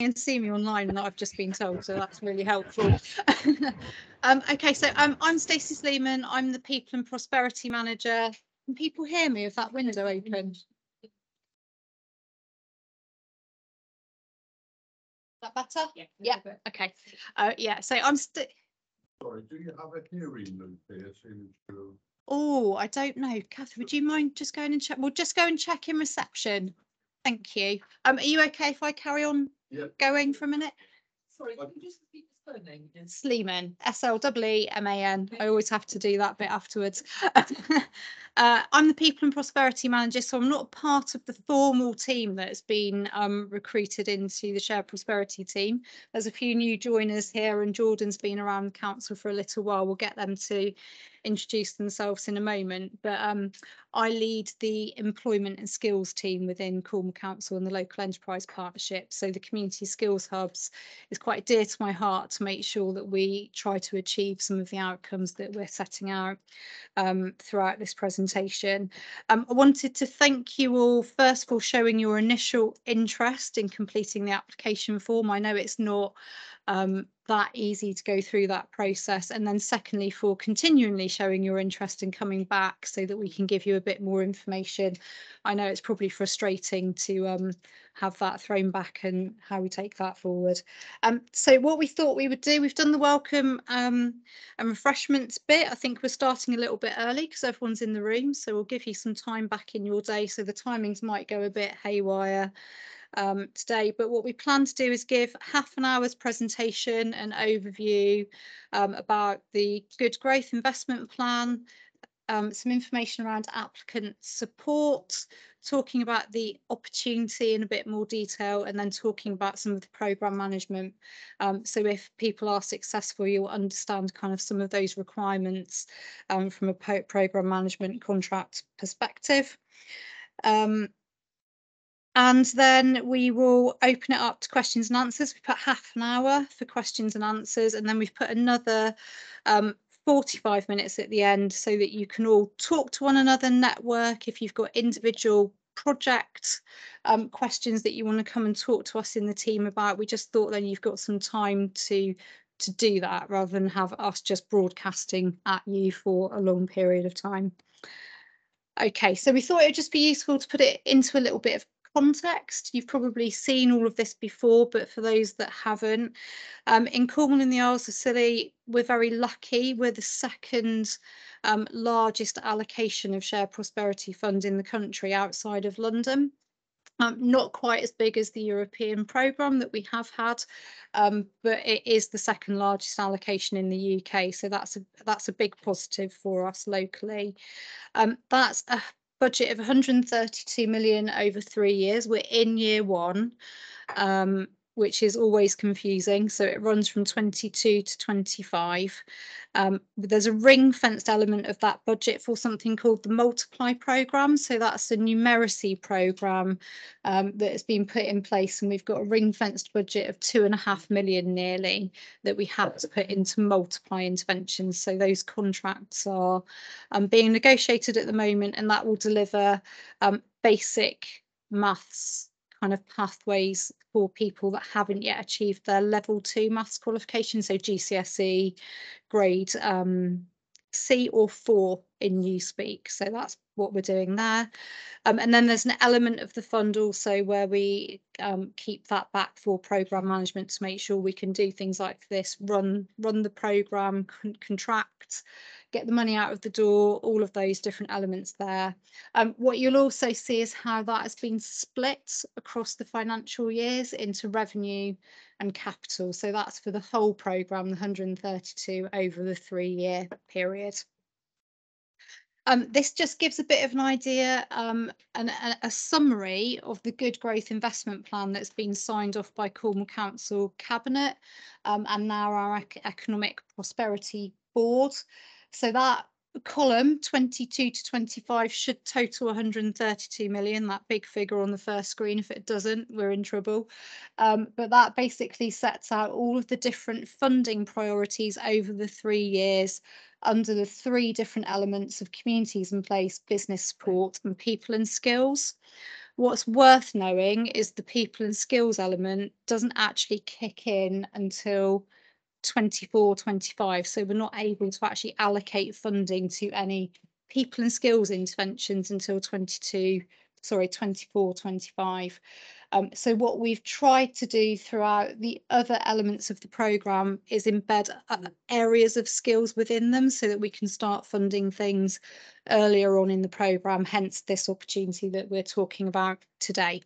and see me online, and I've just been told, so that's really helpful. Okay, so I'm Stacey Sleeman. I'm the People and Prosperity Manager. Can people hear me with that window open? Is that better? Yeah. Okay. Yeah. So I'm Sorry, do you have a hearing loop here? Oh, I don't know. Kath, would you mind just going and check? We'll just go and check in reception. Thank you. Are you okay if I carry on going for a minute? Sorry, can you just repeat the surname again? Sleeman, Sleeman. I always have to do that bit afterwards. I'm the People and Prosperity Manager, so I'm not part of the formal team that's been recruited into the Shared Prosperity team. There's a few new joiners here, and Jordan's been around the council for a little while. We'll get them to introduce themselves in a moment, but I lead the employment and skills team within Cornwall Council and the local enterprise partnership. So the community skills hubs is quite dear to my heart to make sure that we try to achieve some of the outcomes that we're setting out throughout this presentation. I wanted to thank you all first for showing your initial interest in completing the application form. I know it's not that easy to go through that process, and then secondly for continually showing your interest in coming back so that we can give you a bit more information. I know it's probably frustrating to have that thrown back and how we take that forward. So what we thought we would do, we've done the welcome and refreshments bit. I think we're starting a little bit early because everyone's in the room, so we'll give you some time back in your day, so the timings might go a bit haywire today, but what we plan to do is give half an hour's presentation and overview about the Good Growth Investment Plan, some information around applicant support, talking about the opportunity in a bit more detail, and then talking about some of the programme management. So if people are successful, you'll understand kind of some of those requirements from a programme management contract perspective. And then we will open it up to questions and answers. We put half an hour for questions and answers, and then we've put another 45 minutes at the end so that you can all talk to one another, network. If you've got individual project questions that you want to come and talk to us in the team about, we just thought then you've got some time to do that rather than have us just broadcasting at you for a long period of time. Okay, so we thought it would just be useful to put it into a little bit of context. You've probably seen all of this before, but for those that haven't, in Cornwall and the Isles of Scilly, we're very lucky. We're the second largest allocation of Shared Prosperity Fund in the country outside of London. Not quite as big as the European programme that we have had, but it is the second largest allocation in the UK. So that's a big positive for us locally. That's a budget of 132 million over 3 years. We're in year one, which is always confusing. So it runs from 22 to 25. There's a ring-fenced element of that budget for something called the Multiply programme. So that's a numeracy programme that has been put in place, and we've got a ring-fenced budget of 2.5 million nearly that we have to put into Multiply interventions. So those contracts are being negotiated at the moment, and that will deliver basic maths kind of pathways for people that haven't yet achieved their level 2 maths qualification, so GCSE grade C or 4 in Newspeak. So that's what we're doing there. And then there's an element of the fund also where we keep that back for programme management to make sure we can do things like this, run the programme, contract, get the money out of the door, all of those different elements there. What you'll also see is how that has been split across the financial years into revenue and capital. So that's for the whole programme, the 132 over the 3-year period. This just gives a bit of an idea and a summary of the Good Growth Investment Plan that's been signed off by Cornwall Council Cabinet and now our Economic Prosperity Board. So that column 22 to 25 should total 132 million, that big figure on the first screen. If it doesn't, we're in trouble. But that basically sets out all of the different funding priorities over the 3 years under the 3 different elements of communities in place, business support and people and skills. What's worth knowing is the people and skills element doesn't actually kick in until 24-25, so we're not able to actually allocate funding to any people and skills interventions until 24-25. So what we've tried to do throughout the other elements of the programme is embed areas of skills within them so that we can start funding things earlier on in the programme, hence this opportunity that we're talking about today.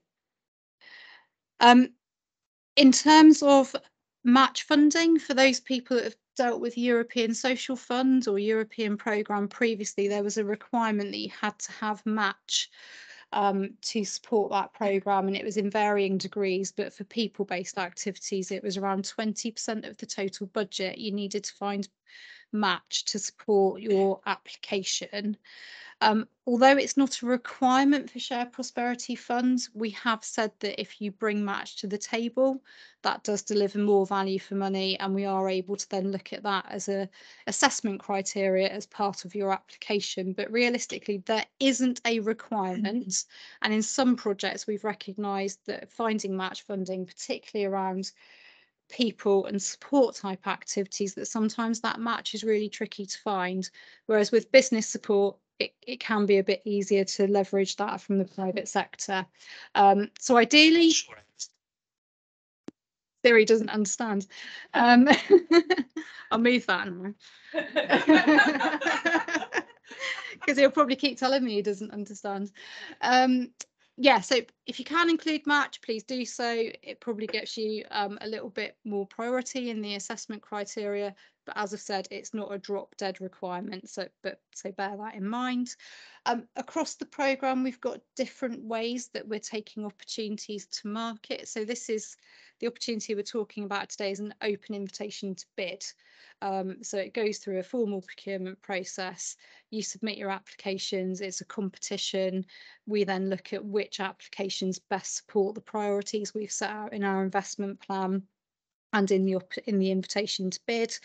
In terms of match funding, for those people that have dealt with European Social Fund or European programme previously, there was a requirement that you had to have match to support that programme, and it was in varying degrees, but for people-based activities it was around 20% of the total budget you needed to find match to support your application. Although it's not a requirement for shared prosperity funds, we have said that if you bring match to the table, that does deliver more value for money, and we are able to then look at that as a assessment criteria as part of your application. But realistically, there isn't a requirement, and in some projects we've recognised that finding match funding, particularly around people and support type activities, that sometimes that match is really tricky to find, whereas with business support it can be a bit easier to leverage that from the private sector. So ideally, Siri doesn't understand. I'll move that now. Because he'll probably keep telling me he doesn't understand. Yeah, so if you can include match, please do so. It probably gets you a little bit more priority in the assessment criteria, but as I've said, it's not a drop dead requirement, so bear that in mind. Across the programme, we've got different ways that we're taking opportunities to market. So this is the opportunity we're talking about today, is an open invitation to bid. So it goes through a formal procurement process. You submit your applications, it's a competition. We then look at which applications best support the priorities we've set out in our investment plan and in the invitation to bid.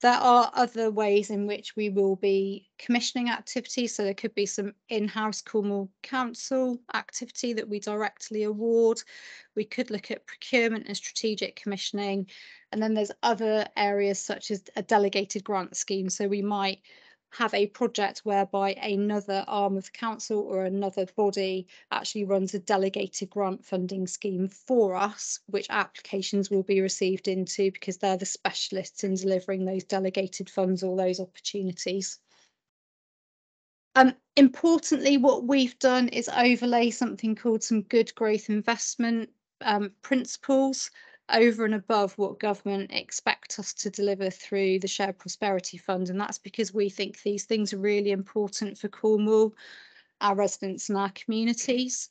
There are other ways in which we will be commissioning activities. So there could be some in-house Cornwall Council activity that we directly award. We could look at procurement and strategic commissioning. And then there's other areas such as a delegated grant scheme. So we might have a project whereby another arm of the council or another body actually runs a delegated grant funding scheme for us, which applications will be received into because they're the specialists in delivering those delegated funds or those opportunities. Importantly, what we've done is overlay something called some good growth investment principles over and above what government expect us to deliver through the Shared Prosperity Fund. And that's because we think these things are really important for Cornwall, our residents and our communities.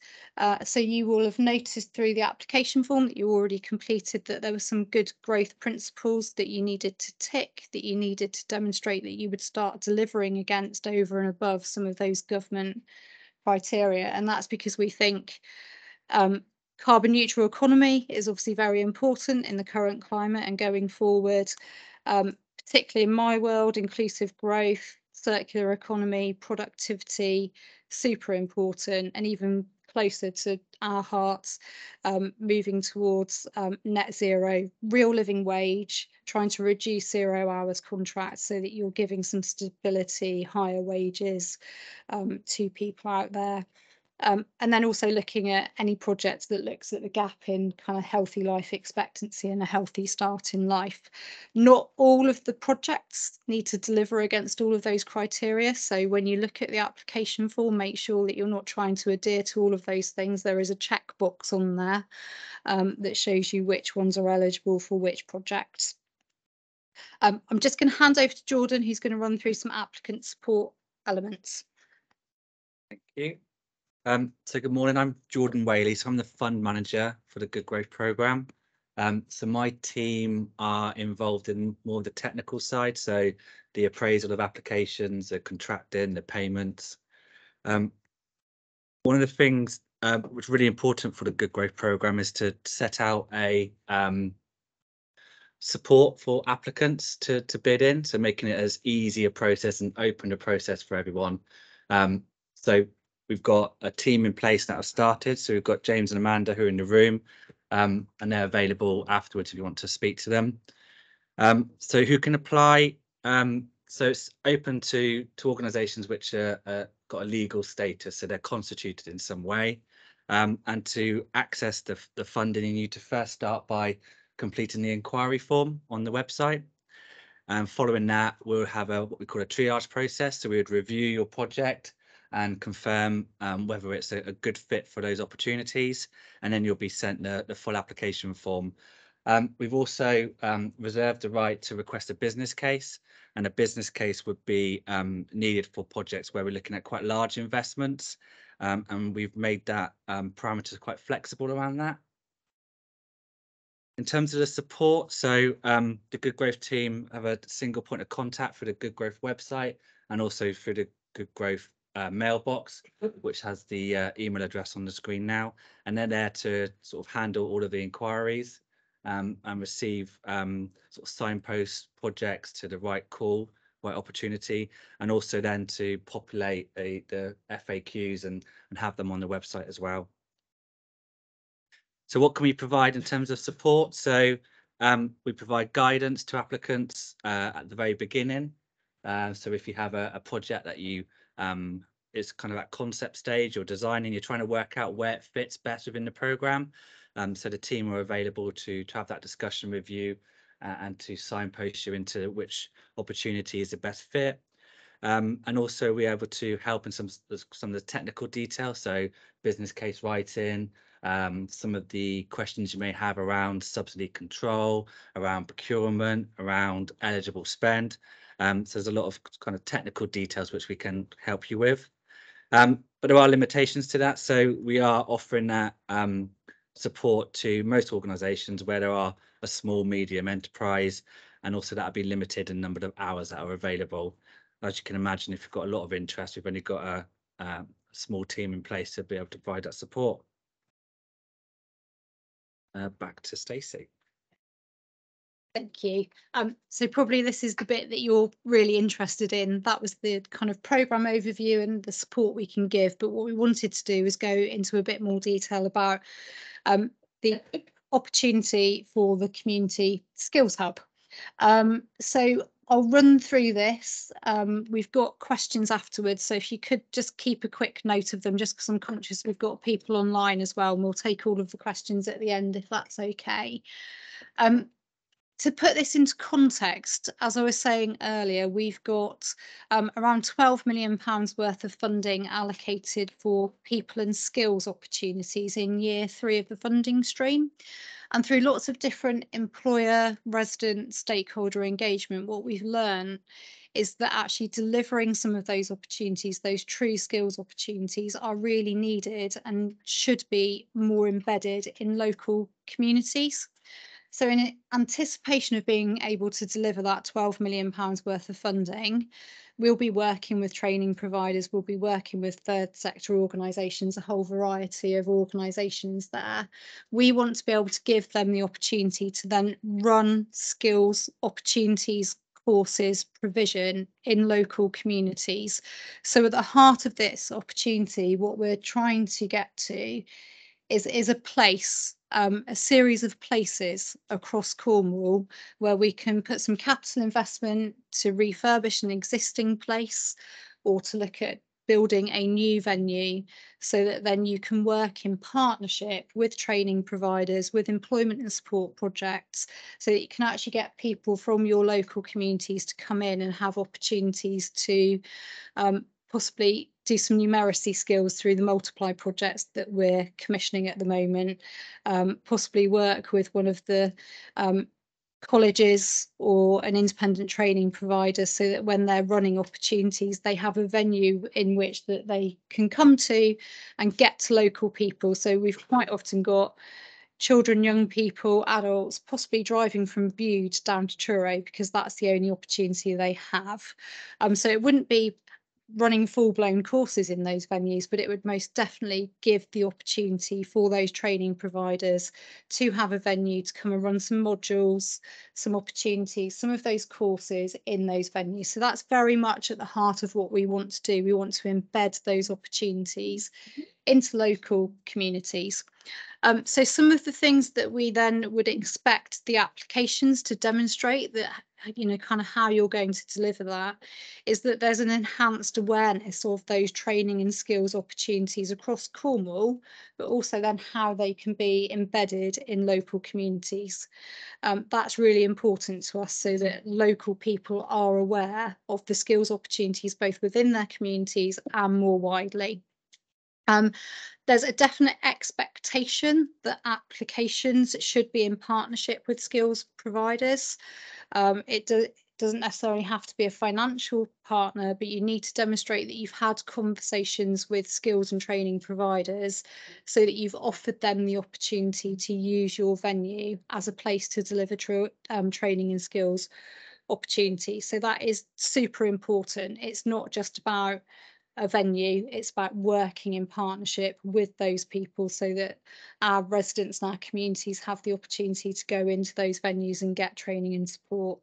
So you will have noticed through the application form that you already completed that there were some good growth principles that you needed to tick, that you needed to demonstrate that you would start delivering against over and above some of those government criteria. And that's because we think carbon neutral economy is obviously very important in the current climate and going forward, particularly in my world, inclusive growth, circular economy, productivity, super important, and even closer to our hearts, moving towards net zero, real living wage, trying to reduce 0 hours contracts so that you're giving some stability, higher wages to people out there. And then also looking at any project that looks at the gap in kind of healthy life expectancy and a healthy start in life. Not all of the projects need to deliver against all of those criteria. So when you look at the application form, make sure that you're not trying to adhere to all of those things. There is a checkbox on there that shows you which ones are eligible for which projects. I'm just going to hand over to Jordan, who's going to run through some applicant support elements. Thank you. So good morning, I'm Jordan Whaley, so I'm the fund manager for the Good Growth Programme. So my team are involved in more of the technical side, so the appraisal of applications, the contracting, the payments. One of the things which is really important for the Good Growth Programme is to set out a support for applicants to bid in, so making it as easy a process and open a process for everyone. So we've got a team in place that have started. So we've got James and Amanda who are in the room, and they're available afterwards if you want to speak to them. So who can apply? So it's open to organisations which are got a legal status, so they're constituted in some way. And to access the funding, you need to first start by completing the inquiry form on the website. And following that, we'll have what we call a triage process. So we would review your project and confirm whether it's a good fit for those opportunities. And then you'll be sent the full application form. We've also reserved the right to request a business case, and a business case would be needed for projects where we're looking at quite large investments. And we've made that parameters quite flexible around that. In terms of the support, so the Good Growth team have a single point of contact for the Good Growth website and also through the Good Growth mailbox, which has the email address on the screen now. And they're there to sort of handle all of the inquiries and receive sort of signpost projects to the right call, right opportunity, and also then to populate the FAQs and have them on the website as well. So what can we provide in terms of support? So we provide guidance to applicants at the very beginning. So if you have a project that you is kind of at concept stage or designing, you're trying to work out where it fits best within the program. So the team are available to have that discussion with you and to signpost you into which opportunity is the best fit. And also we're able to help in some of the technical details, so business case writing, some of the questions you may have around subsidy control, around procurement, around eligible spend. So there's a lot of kind of technical details which we can help you with. But there are limitations to that. So we are offering that support to most organisations where there are a small, medium enterprise, and also that will be limited in number of hours that are available. As you can imagine, if you've got a lot of interest, we've only got a small team in place to be able to provide that support. Back to Stacey. Thank you. So probably this is the bit that you're really interested in. That was the kind of programme overview and the support we can give. But what we wanted to do is go into a bit more detail about the opportunity for the Community Skills Hub. So I'll run through this. We've got questions afterwards, so if you could just keep a quick note of them, just because I'm conscious we've got people online as well, and we'll take all of the questions at the end if that's okay. To put this into context, as I was saying earlier, we've got around £12 million worth of funding allocated for people and skills opportunities in year 3 of the funding stream. And through lots of different employer, resident, stakeholder engagement, what we've learned is that actually delivering some of those opportunities, those true skills opportunities, are really needed and should be more embedded in local communities. So in anticipation of being able to deliver that £12 million worth of funding, we'll be working with training providers, we'll be working with third sector organisations, a whole variety of organisations there. We want to be able to give them the opportunity to then run skills, opportunities, courses, provision in local communities. So at the heart of this opportunity, what we're trying to get to is a place, a series of places across Cornwall where we can put some capital investment to refurbish an existing place or to look at building a new venue, so that then you can work in partnership with training providers, with employment and support projects, so that you can actually get people from your local communities to come in and have opportunities to possibly do some numeracy skills through the multiply projects that we're commissioning at the moment, possibly work with one of the colleges or an independent training provider, so that when they're running opportunities, they have a venue in which that they can come to and get to local people. So we've quite often got children, young people, adults, possibly driving from Bude down to Truro because that's the only opportunity they have. So it wouldn't be running full-blown courses in those venues, but it would most definitely give the opportunity for those training providers to have a venue to come and run some modules, some opportunities, some of those courses in those venues. So that's very much at the heart of what we want to do. We want to embed those opportunities into local communities. So some of the things that we then would expect the applications to demonstrate that, you know, kind of how you're going to deliver that, is that there's an enhanced awareness of those training and skills opportunities across Cornwall, but also then how they can be embedded in local communities. That's really important to us, so that local people are aware of the skills opportunities both within their communities and more widely. There's a definite expectation that applications should be in partnership with skills providers. It doesn't necessarily have to be a financial partner, but you need to demonstrate that you've had conversations with skills and training providers so that you've offered them the opportunity to use your venue as a place to deliver training and skills opportunities. So that is super important. It's not just about a venue, it's about working in partnership with those people so that our residents and our communities have the opportunity to go into those venues and get training and support.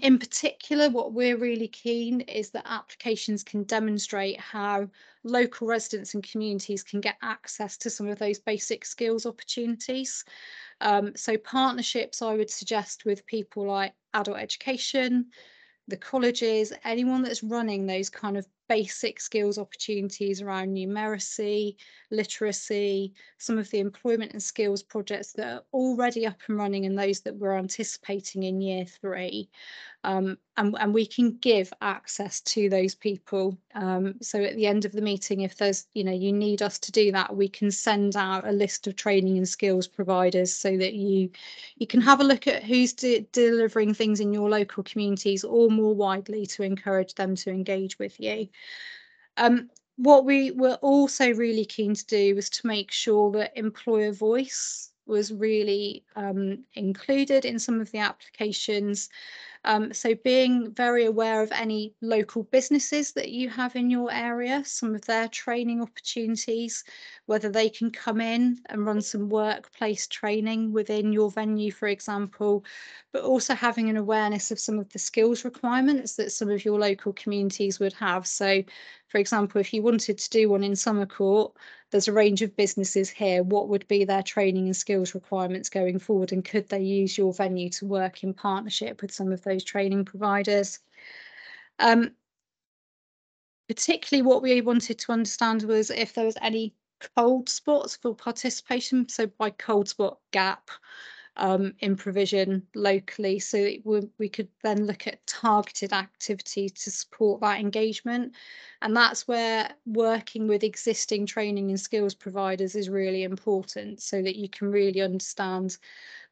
In particular, what we're really keen is that applications can demonstrate how local residents and communities can get access to some of those basic skills opportunities. So partnerships, I would suggest, with people like adult education, the colleges, anyone that's running those kind of basic skills opportunities around numeracy, literacy, some of the employment and skills projects that are already up and running and those that we're anticipating in year 3. And we can give access to those people. So at the end of the meeting, if there's, you know, you need us to do that, we can send out a list of training and skills providers so that you can have a look at who's delivering things in your local communities or more widely to encourage them to engage with you. What we were also really keen to do was to make sure that employer voice was really included in some of the applications. So being very aware of any local businesses that you have in your area, some of their training opportunities, whether they can come in and run some workplace training within your venue, for example, but also having an awareness of some of the skills requirements that some of your local communities would have. So, for example, if you wanted to do one in Summercourt, there's a range of businesses here. What would be their training and skills requirements going forward? And could they use your venue to work in partnership with some of those training providers? Particularly what we wanted to understand was if there was any cold spots for participation. So by cold spot, gap in provision locally, so that we could then look at targeted activity to support that engagement. And that's where working with existing training and skills providers is really important, so that you can really understand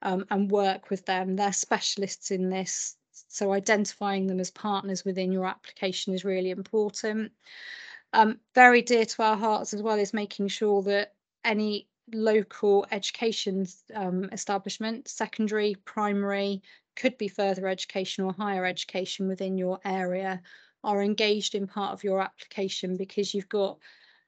and work with them. They're specialists in this, so identifying them as partners within your application is really important. Very dear to our hearts as well is making sure that any local education establishment, secondary, primary, could be further education or higher education within your area, are engaged in part of your application, because you've got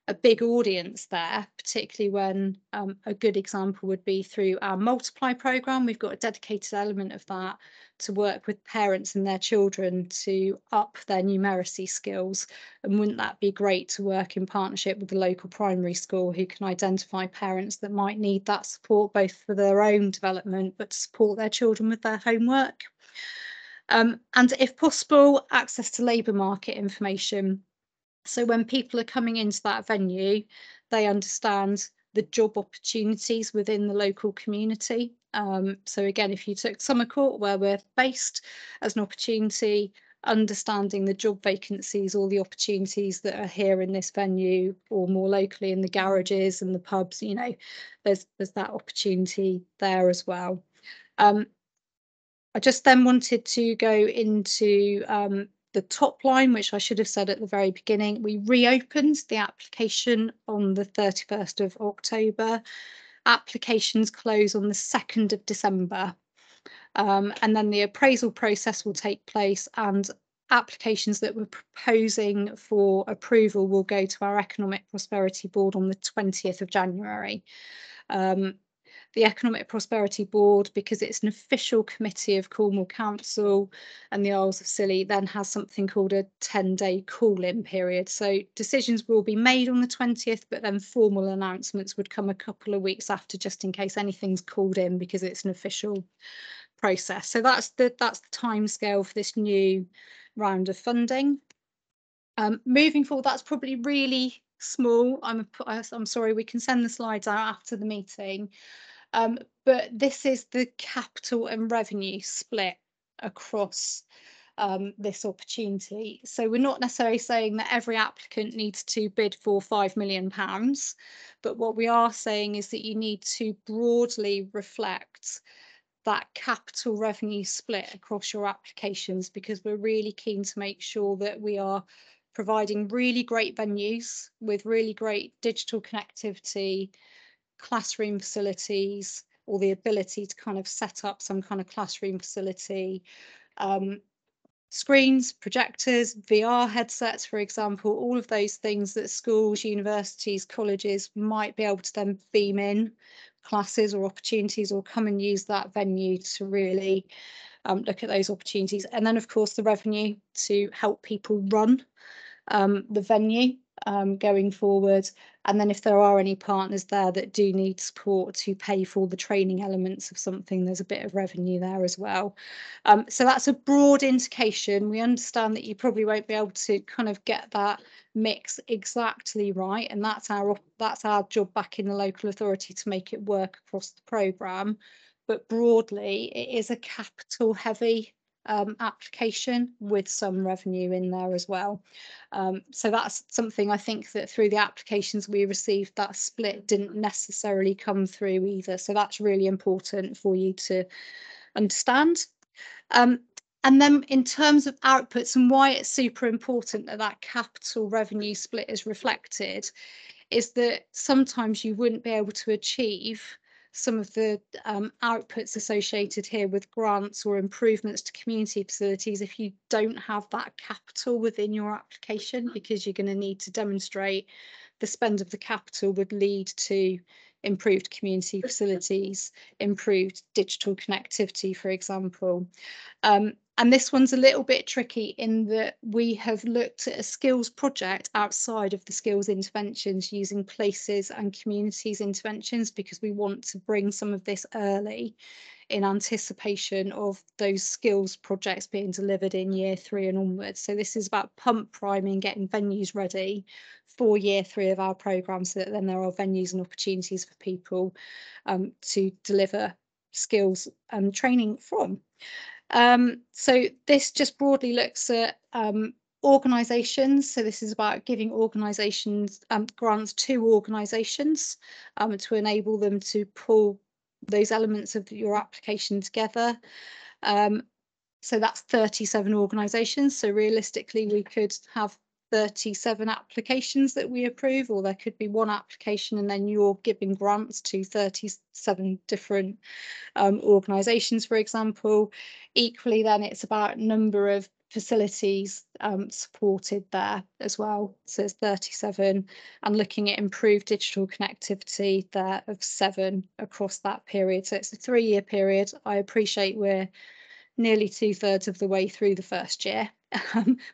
a big audience there, particularly when a good example would be through our Multiply programme. We've got a dedicated element of that to work with parents and their children to up their numeracy skills. And wouldn't that be great to work in partnership with the local primary school, who can identify parents that might need that support, both for their own development, but to support their children with their homework. And if possible, access to labour market information. So when people are coming into that venue, they understand the job opportunities within the local community. So again, if you took Summercourt, where we're based, as an opportunity, understanding the job vacancies or the opportunities that are here in this venue, or more locally in the garages and the pubs, you know, there's that opportunity there as well. I just then wanted to go into the top line, which I should have said at the very beginning. We reopened the application on the 31st of October. Applications close on the 2nd of December. And then the appraisal process will take place, and applications that we're proposing for approval will go to our Economic Prosperity Board on the 20th of January. The Economic Prosperity Board, because it's an official committee of Cornwall Council and the Isles of Scilly, then has something called a 10-day call-in period. So decisions will be made on the 20th, but then formal announcements would come a couple of weeks after, just in case anything's called in, because it's an official process. So that's the timescale for this new round of funding. Moving forward, that's probably really small. I'm sorry, we can send the slides out after the meeting. But this is the capital and revenue split across this opportunity. So we're not necessarily saying that every applicant needs to bid for £5 million, but what we are saying is that you need to broadly reflect that capital revenue split across your applications, because we're really keen to make sure that we are providing really great venues with really great digital connectivity, classroom facilities, or the ability to kind of set up some kind of classroom facility, screens, projectors, VR headsets, for example, all of those things that schools, universities, colleges might be able to then beam in classes or opportunities, or come and use that venue to really look at those opportunities. And then, of course, the revenue to help people run the venue going forward. And then if there are any partners there that do need support to pay for the training elements of something, there's a bit of revenue there as well. So that's a broad indication. We understand that you probably won't be able to kind of get that mix exactly right, and that's our job back in the local authority to make it work across the programme. But broadly, it is a capital heavy application with some revenue in there as well. So that's something I think that through the applications we received, that split didn't necessarily come through either. So that's really important for you to understand. And then in terms of outputs and why it's super important that that capital revenue split is reflected, is that sometimes you wouldn't be able to achieve some of the outputs associated here with grants or improvements to community facilities if you don't have that capital within your application, because you're going to need to demonstrate the spend of the capital would lead to improved community facilities, improved digital connectivity, for example. And this one's a little bit tricky in that we have looked at a skills project outside of the skills interventions using places and communities interventions, because we want to bring some of this early in anticipation of those skills projects being delivered in year 3 and onwards. So this is about pump priming, getting venues ready for year 3 of our programme, so that then there are venues and opportunities for people to deliver skills and training from. So this just broadly looks at organisations. So this is about giving organisations grants to organisations to enable them to pull those elements of your application together. So that's 37 organisations. So realistically, we could have 37 applications that we approve, or there could be one application and then you're giving grants to 37 different organisations, for example. Equally, then it's about number of facilities supported there as well. So it's 37, and looking at improved digital connectivity there of 7 across that period. So it's a 3-year period. I appreciate we're nearly 2/3 of the way through the first year,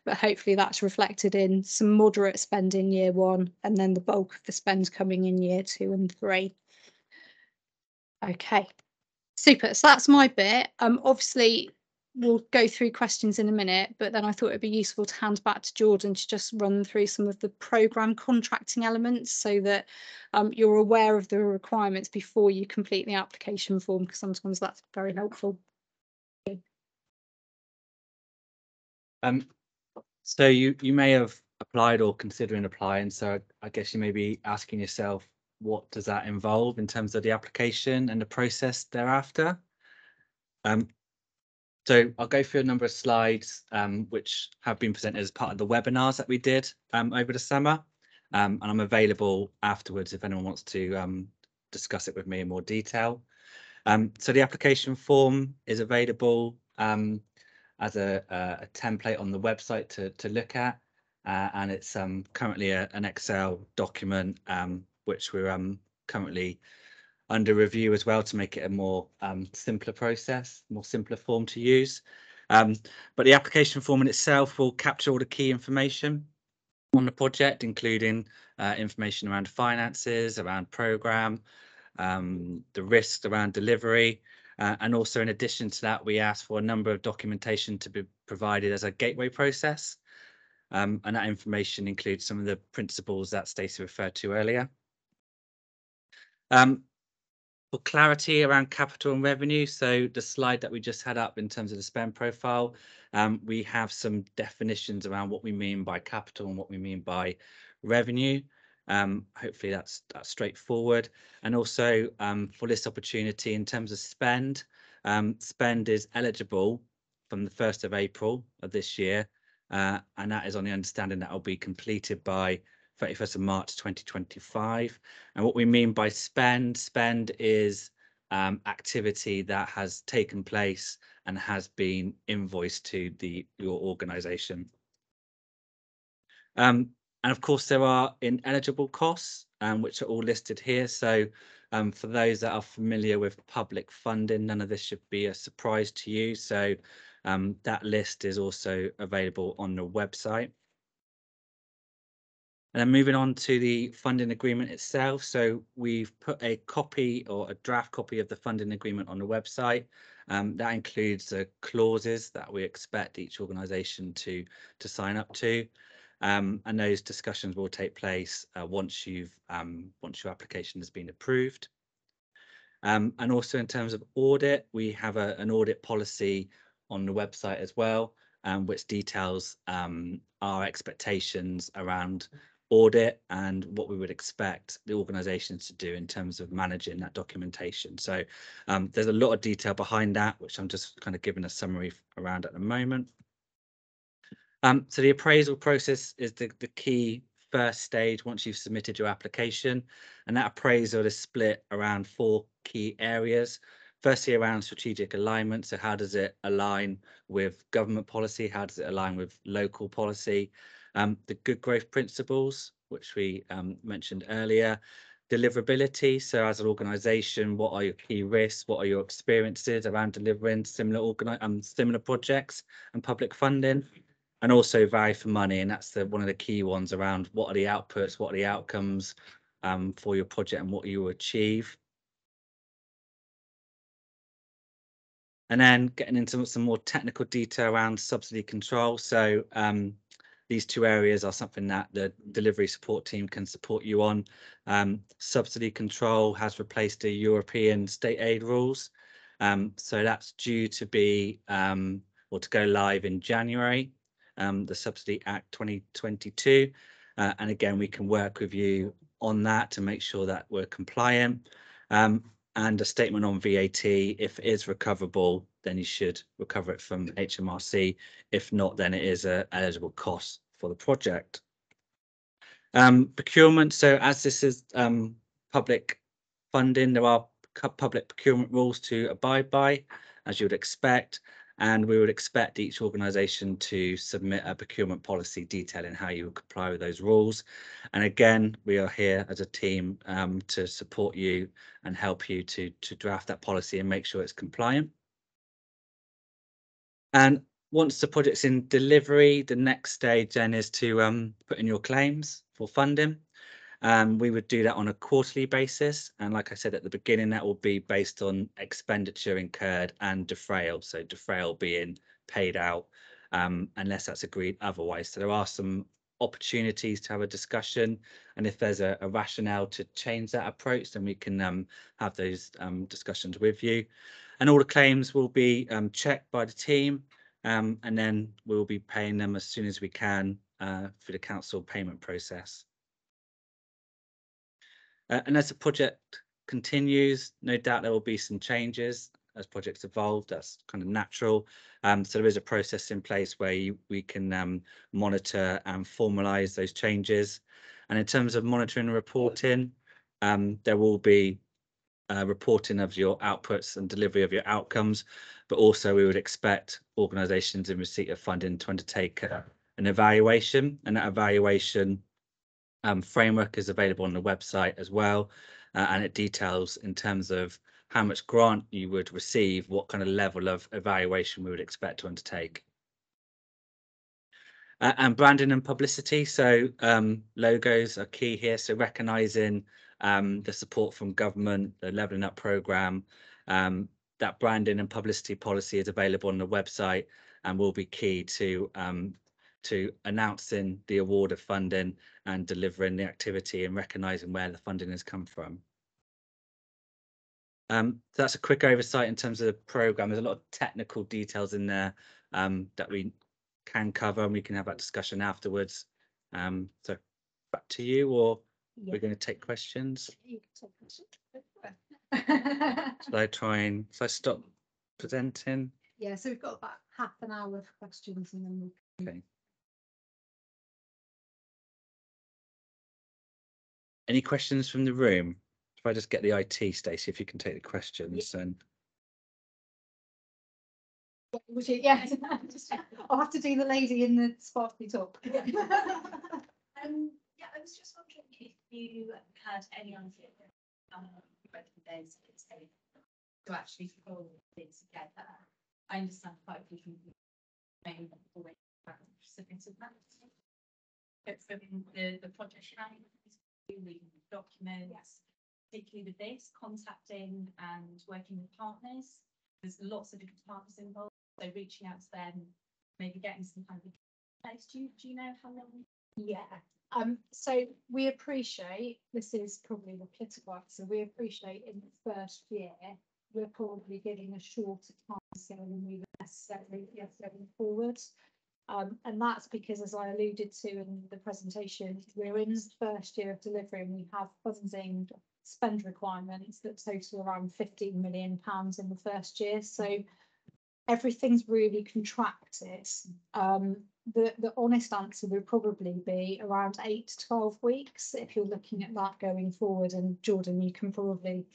but hopefully that's reflected in some moderate spend in year 1, and then the bulk of the spend coming in year 2 and 3. Okay, super. So that's my bit. Obviously we'll go through questions in a minute, but then I thought it'd be useful to hand back to Jordan to just run through some of the programme contracting elements, so that you're aware of the requirements before you complete the application form, because sometimes that's very helpful. So you may have applied or considering applying, so I guess you may be asking yourself, what does that involve in terms of the application and the process thereafter? So I'll go through a number of slides which have been presented as part of the webinars that we did over the summer, and I'm available afterwards if anyone wants to discuss it with me in more detail. So the application form is available as a template on the website to look at, and it's currently an Excel document which we're currently under review as well to make it a more simpler process, more simpler form to use. But the application form in itself will capture all the key information on the project, including information around finances, around program, the risks around delivery, and also in addition to that, we asked for a number of documentation to be provided as a gateway process, and that information includes some of the principles that Stacey referred to earlier. For clarity around capital and revenue, so the slide that we just had up in terms of the spend profile, we have some definitions around what we mean by capital and what we mean by revenue. Hopefully that's straightforward. And also for this opportunity in terms of spend, spend is eligible from the 1st of April of this year, and that is on the understanding that will be completed by 31st of March 2025. And what we mean by spend is activity that has taken place and has been invoiced to your organization. And of course, there are ineligible costs, which are all listed here. So for those that are familiar with public funding, none of this should be a surprise to you. So that list is also available on the website. And then moving on to the funding agreement itself. So we've put a copy or a draft copy of the funding agreement on the website. That includes the clauses that we expect each organisation to sign up to. And those discussions will take place once your application has been approved. And also in terms of audit, we have an audit policy on the website as well, which details our expectations around audit and what we would expect the organisations to do in terms of managing that documentation. So there's a lot of detail behind that, which I'm just kind of giving a summary around at the moment. So the appraisal process is the key first stage once you've submitted your application, and that appraisal is split around 4 key areas. Firstly, around strategic alignment. So how does it align with government policy? How does it align with local policy? The good growth principles, which we mentioned earlier. Deliverability. So as an organisation, what are your key risks? What are your experiences around delivering similar projects and public funding? And also value for money, and that's one of the key ones around what are the outputs, what are the outcomes for your project and what you will achieve. And then getting into some more technical detail around subsidy control. So these 2 areas are something that the delivery support team can support you on. Subsidy control has replaced the European state aid rules. So that's due to be or to go live in January. The Subsidy Act 2022, and again we can work with you on that to make sure that we're compliant, and a statement on VAT. If it is recoverable, then you should recover it from HMRC. If not, then it is an eligible cost for the project. Procurement. So as this is public funding, there are public procurement rules to abide by, as you would expect. And we would expect each organisation to submit a procurement policy detailing how you would comply with those rules. And again, we are here as a team to support you and help you to draft that policy and make sure it's compliant. And once the project's in delivery, the next stage then is to put in your claims for funding. We would do that on a quarterly basis, and like I said at the beginning, that will be based on expenditure incurred and defrayal. So defrayal being paid out unless that's agreed otherwise. So there are some opportunities to have a discussion, and if there's a rationale to change that approach, then we can have those discussions with you. And all the claims will be checked by the team, and then we'll be paying them as soon as we can through the council payment process. And as the project continues, no doubt there will be some changes as projects evolve. That's kind of natural. So there is a process in place where we can monitor and formalise those changes. And in terms of monitoring and reporting, there will be reporting of your outputs and delivery of your outcomes, but also we would expect organisations in receipt of funding to undertake an evaluation, and that evaluation framework is available on the website as well, and it details in terms of how much grant you would receive, what kind of level of evaluation we would expect to undertake. And branding and publicity, so logos are key here, so recognising the support from government, the Levelling Up programme, that branding and publicity policy is available on the website and will be key to announcing the award of funding and delivering the activity and recognising where the funding has come from. So that's a quick oversight in terms of the programme. There's a lot of technical details in there that we can cover, and we can have that discussion afterwards. So back to you, or we're going to take questions. You can take questions. Shall I stop presenting? Yeah, so we've got about half an hour for questions, and then we'll. Okay. Any questions from the room? If I just get the IT, Stacey, if you can take the questions, and Yeah, I'll have to do the lady in the sparkly top. Yeah, I was just wondering if you had any idea recommendations to actually pull things together. I understand quite a few people may not always submitted that. But from the project planning, reading documents, particularly with this, contacting and working with partners. There's lots of different partners involved, so reaching out to them, maybe getting some kind of place. Do you know how long? Yeah. So we appreciate, this is probably the political answer, we appreciate in the first year we're probably getting a shorter time scale than we would necessarily get going forward. And that's because, as I alluded to in the presentation, we're in the first year of delivery and we have funding spend requirements that total around £15 million in the first year. So everything's really contracted. The honest answer would probably be around 8 to 12 weeks if you're looking at that going forward. And Jordan, you can probably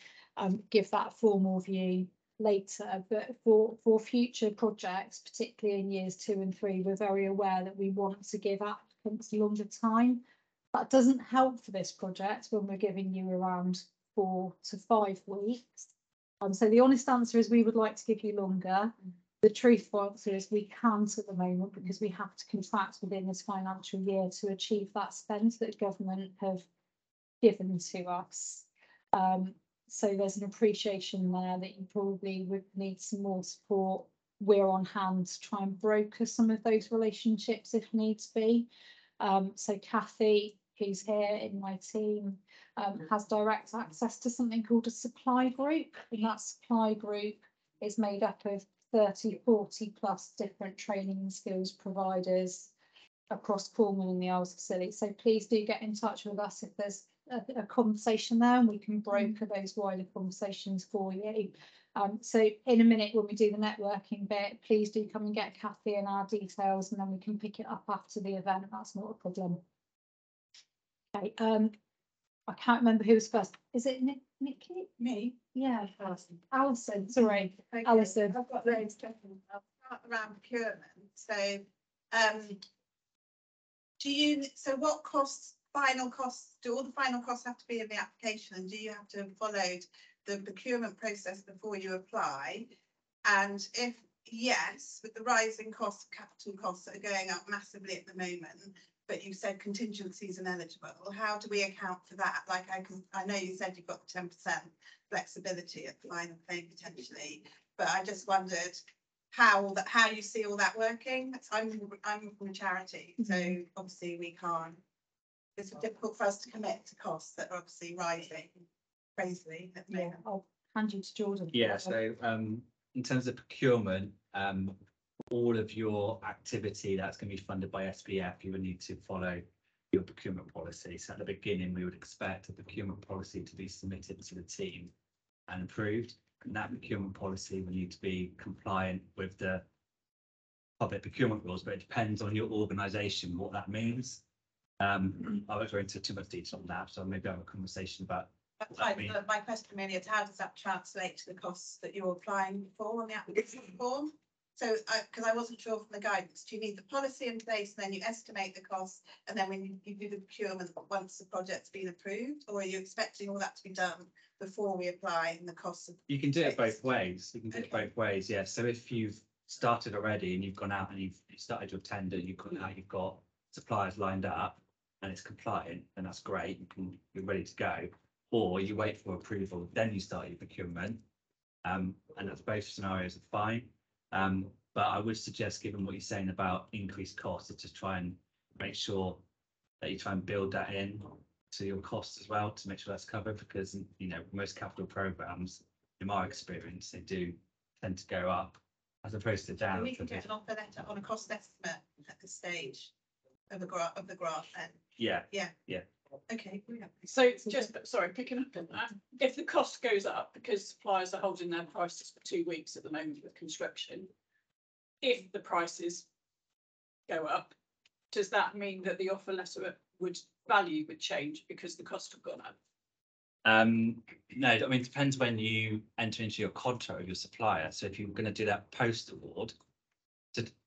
give that a formal view later. But for future projects, particularly in years 2 and 3, we're very aware that we want to give applicants longer time. That doesn't help for this project when we're giving you around 4 to 5 weeks. So the honest answer is we would like to give you longer. The truthful answer is we can't at the moment because we have to contract within this financial year to achieve that spend that government have given to us. So there's an appreciation there that you probably would need some more support. We're on hand to try and broker some of those relationships if needs be. So Kathy, who's here in my team, has direct access to something called a supply group, and that supply group is made up of 30, 40 plus different training and skills providers across Cornwall and the Isles of Scilly. So please do get in touch with us if there's a conversation there, and we can broker those wider conversations for you. So in a minute when we do the networking bit, please do come and get Kathy and our details, and then we can pick it up after the event. That's not a problem. Okay, I can't remember who was first. Is it Nikki? Me? Yeah. Alison. Sorry, Alison. I've got loads of questions. I'll start around procurement. So, so what costs, final costs, do all the final costs have to be in the application, and do you have to have followed the procurement process before you apply? And if yes, with the rising costs, capital costs that are going up massively at the moment, but you said contingencies and eligible, how do we account for that? Like I know you said you've got 10% flexibility at the final pay potentially, but I just wondered how you see all that working. I'm from a charity, so obviously we can't. It's difficult for us to commit to costs that are obviously rising crazily at the moment. I'll hand you to Jordan. Yeah, so in terms of procurement, all of your activity that's going to be funded by SPF, you would need to follow your procurement policy. So at the beginning, we would expect a procurement policy to be submitted to the team and approved. And that procurement policy will need to be compliant with the public procurement rules, but it depends on your organisation what that means. I won't go into too much detail on that, so maybe I'll have a conversation about That's I fine. mean- My question really is, how does that translate to the costs that you're applying for on the application form? So, because I wasn't sure from the guidance, do you need the policy in place and then you estimate the costs, and then when you do the procurement once the project's been approved, or are you expecting all that to be done before we apply and the costs of? You can do it both ways. You can do it Okay. both ways, yeah. So if you've started already and you've gone out and you've started your tender, you've gone out, you've got suppliers lined up and it's compliant, and that's great. You're ready to go. Or you wait for approval, then you start your procurement. And that's both scenarios are fine. But I would suggest, given what you're saying about increased costs, to just try and make sure that you try and build that in to your costs as well, to make sure that's covered, because you know most capital programs, in my experience, they do tend to go up as opposed to down. We can get an offer letter on a cost estimate at this stage of the graph then. Yeah, Okay. So just, sorry, picking up on that, if the cost goes up because suppliers are holding their prices for 2 weeks at the moment with construction, if the prices go up, does that mean that the offer letter value would change because the cost have gone up? no, I mean, it depends when you enter into your contract with your supplier. So if you're going to do that post award,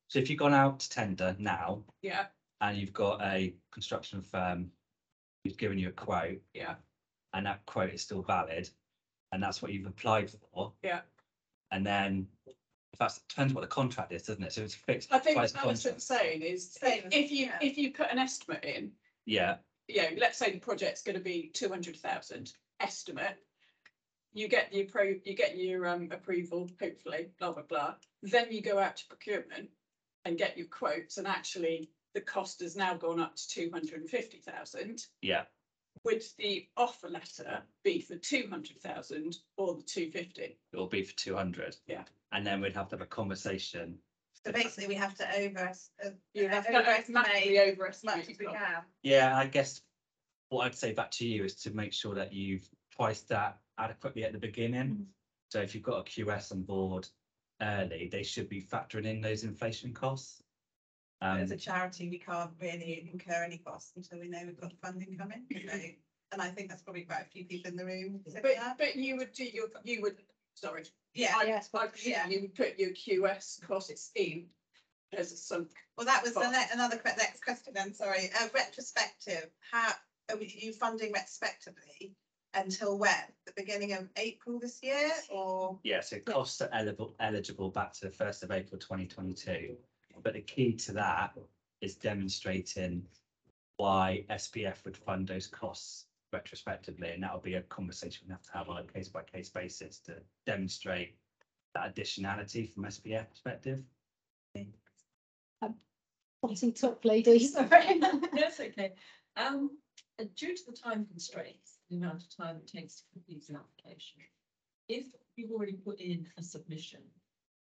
so if you've gone out to tender now Yeah, and you've got a construction firm who's given you a quote, yeah, and that quote is still valid, and that's what you've applied for. yeah. And then if that's depends what the contract is, doesn't it? So it's a fixed I think price what Alison's contract. saying is, Same, if yeah. you put an estimate in, Yeah, you know, let's say the project's going to be 200,000 estimate. You get the your approval, hopefully, blah blah blah. Then you go out to procurement and get your quotes, and actually the cost has now gone up to 250,000. yeah. Would the offer letter be for 200,000 or the 250? It will be for 200. Yeah. And then we'd have to have a conversation. So basically we have to You have to overestimate massively as overestimate much as we your cost. can. Yeah, I guess what I'd say back to you is to make sure that you've priced that adequately at the beginning. So if you've got a QS on board early, they should be factoring in those inflation costs. As a charity, we can't really incur any costs until we know we've got funding coming. So, and I think that's probably quite a few people in the room. But you would do sorry. Yeah, Yes, I presume you would put your QS costs in as a sunk. well, that was another next question then, sorry. Retrospective, how are you funding retrospectively until when? The beginning of April this year, or? Yeah, so costs are eligible back to the 1st of April 2022. But the key to that is demonstrating why SPF would fund those costs retrospectively, and that'll be a conversation we have to have on a case by case basis to demonstrate that additionality from SPF perspective. Bottom top lady, sorry. That's okay. Due to the time constraints, the amount of time it takes to complete an application, if you've already put in a submission,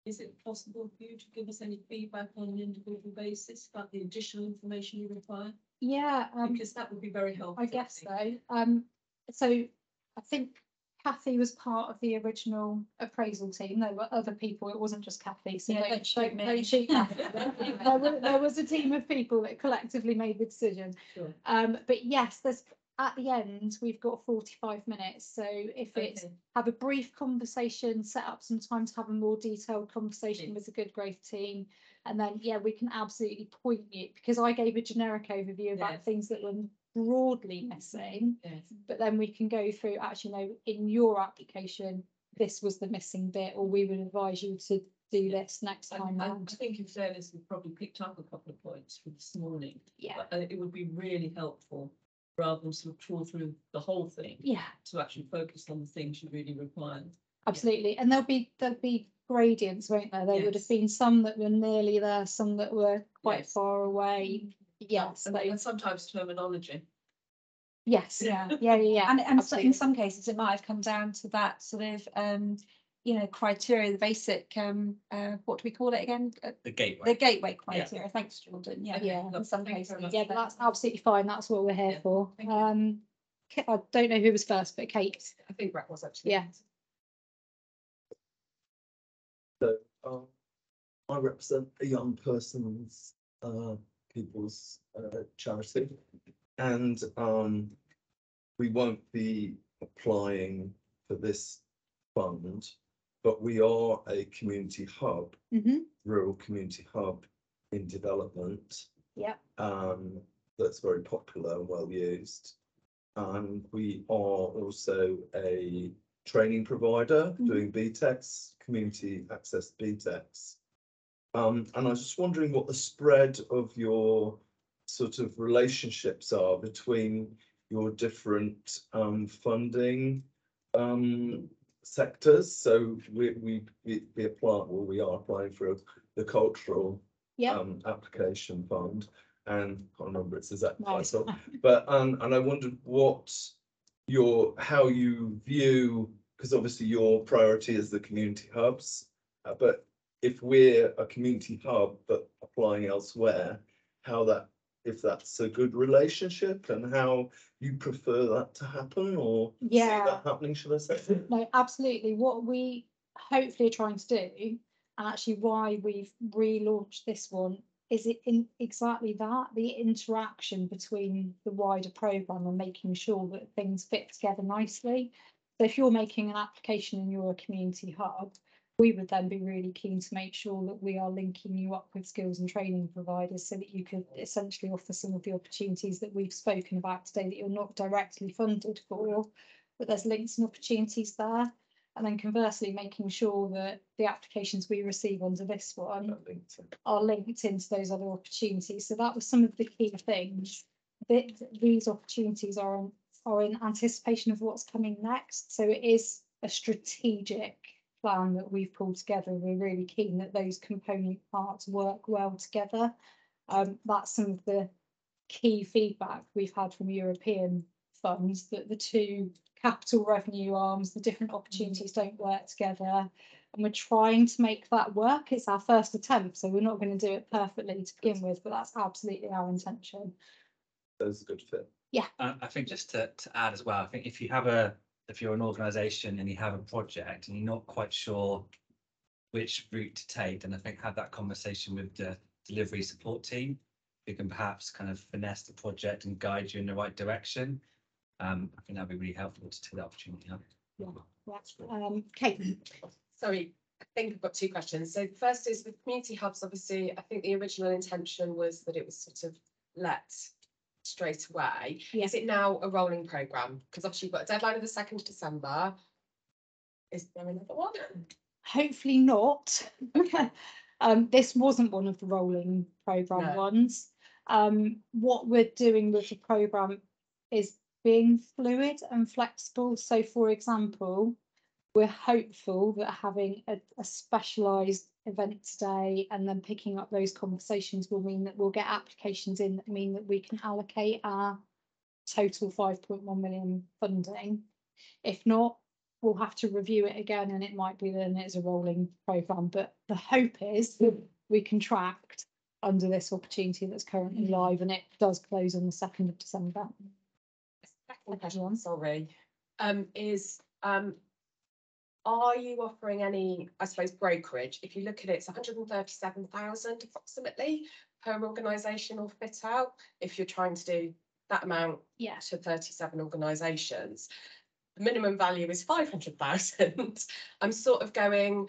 is it possible for you to give us any feedback on an individual basis about the additional information you require? Yeah, Because that would be very helpful. I guess so. So I think Kathy was part of the original appraisal team. There were other people. It wasn't just Kathy. So Yeah, don't don't shoot Kathy. there was a team of people that collectively made the decision. Sure. But yes, there's at the end we've got 45 minutes. So if it's have a brief conversation, set up some time to have a more detailed conversation with the Good Growth team, and then we can absolutely point you, because I gave a generic overview about things that were broadly missing, but then we can go through, actually no, in your application this was the missing bit, or we would advise you to do this next time round. I think in fairness we've probably picked up a couple of points from this morning. Yeah, But it would be really helpful, rather than sort of trawl through the whole thing, to actually focus on the things you really require. Absolutely. And there'll be gradients, won't there? There would have been some that were nearly there, some that were quite far away. Yes, and sometimes terminology. yes, yeah. And so in absolutely. some cases it might have come down to that sort of criteria, the basic what do we call it again? The gateway. The gateway criteria. Thanks, Jordan. Okay, In some thank you cases. very much. Yeah, but that's absolutely fine. That's what we're here Yeah, for. thank I don't know who was first, but Kate. I think that was actually. Yeah. So I represent a young person's people's charity, and we won't be applying for this fund, but we are a community hub, rural community hub in development. Yep. That's very popular and well used. And we are also a training provider doing BTECs, community access BTECs. And I was just wondering what the spread of your sort of relationships are between your different funding sectors. So we apply, well, we are applying for the cultural application fund, and I can't remember its exact title, but and I wondered what how you view, because obviously your priority is the community hubs, but if we're a community hub but applying elsewhere, if that's a good relationship and how you prefer that to happen, or see that happening, should I say? No, absolutely. What we hopefully are trying to do, and actually why we've relaunched this one, is it in exactly that, the interaction between the wider programme and making sure that things fit together nicely. So if you're making an application and you're a community hub, we would then be really keen to make sure that we are linking you up with skills and training providers so that you could essentially offer some of the opportunities that we've spoken about today that you're not directly funded for, but there's links and opportunities there. And then conversely, making sure that the applications we receive under this one are linked into those other opportunities. So that was some of the key things. That these opportunities are in anticipation of what's coming next. So it is a strategic plan that we've pulled together. We're really keen that those component parts work well together. That's some of the key feedback we've had from European funds, that the two capital revenue arms, the different opportunities don't work together, and we're trying to make that work. It's our first attempt, so we're not going to do it perfectly to begin with, but that's absolutely our intention. That's a good fit. Yeah. I think just to add as well, I think if you're an organisation and you have a project and you're not quite sure which route to take, then I think have that conversation with the delivery support team, who can perhaps kind of finesse the project and guide you in the right direction. I think that'd be really helpful to take the opportunity. Kate. Sorry, I think I've got two questions. So the first is with community hubs, obviously, I think the original intention was that it was sort of let straight away. Is it now a rolling programme? Because obviously you've got a deadline of the 2nd of December. Is there another one? Hopefully not. This wasn't one of the rolling programme ones. What we're doing with the programme is being fluid and flexible. So for example, we're hopeful that having a specialised event today and then picking up those conversations will mean that we'll get applications in that mean that we can allocate our total 5.1 million funding. If not, we'll have to review it again, and it might be then it's a rolling programme. But the hope is we contract under this opportunity that's currently live, and it does close on the 2nd of December. Second question, sorry, are you offering any, I suppose, brokerage? If you look at it, it's 137,000 approximately per organisation or fit out. If you're trying to do that amount to 37 organisations, the minimum value is 500,000. I'm sort of going,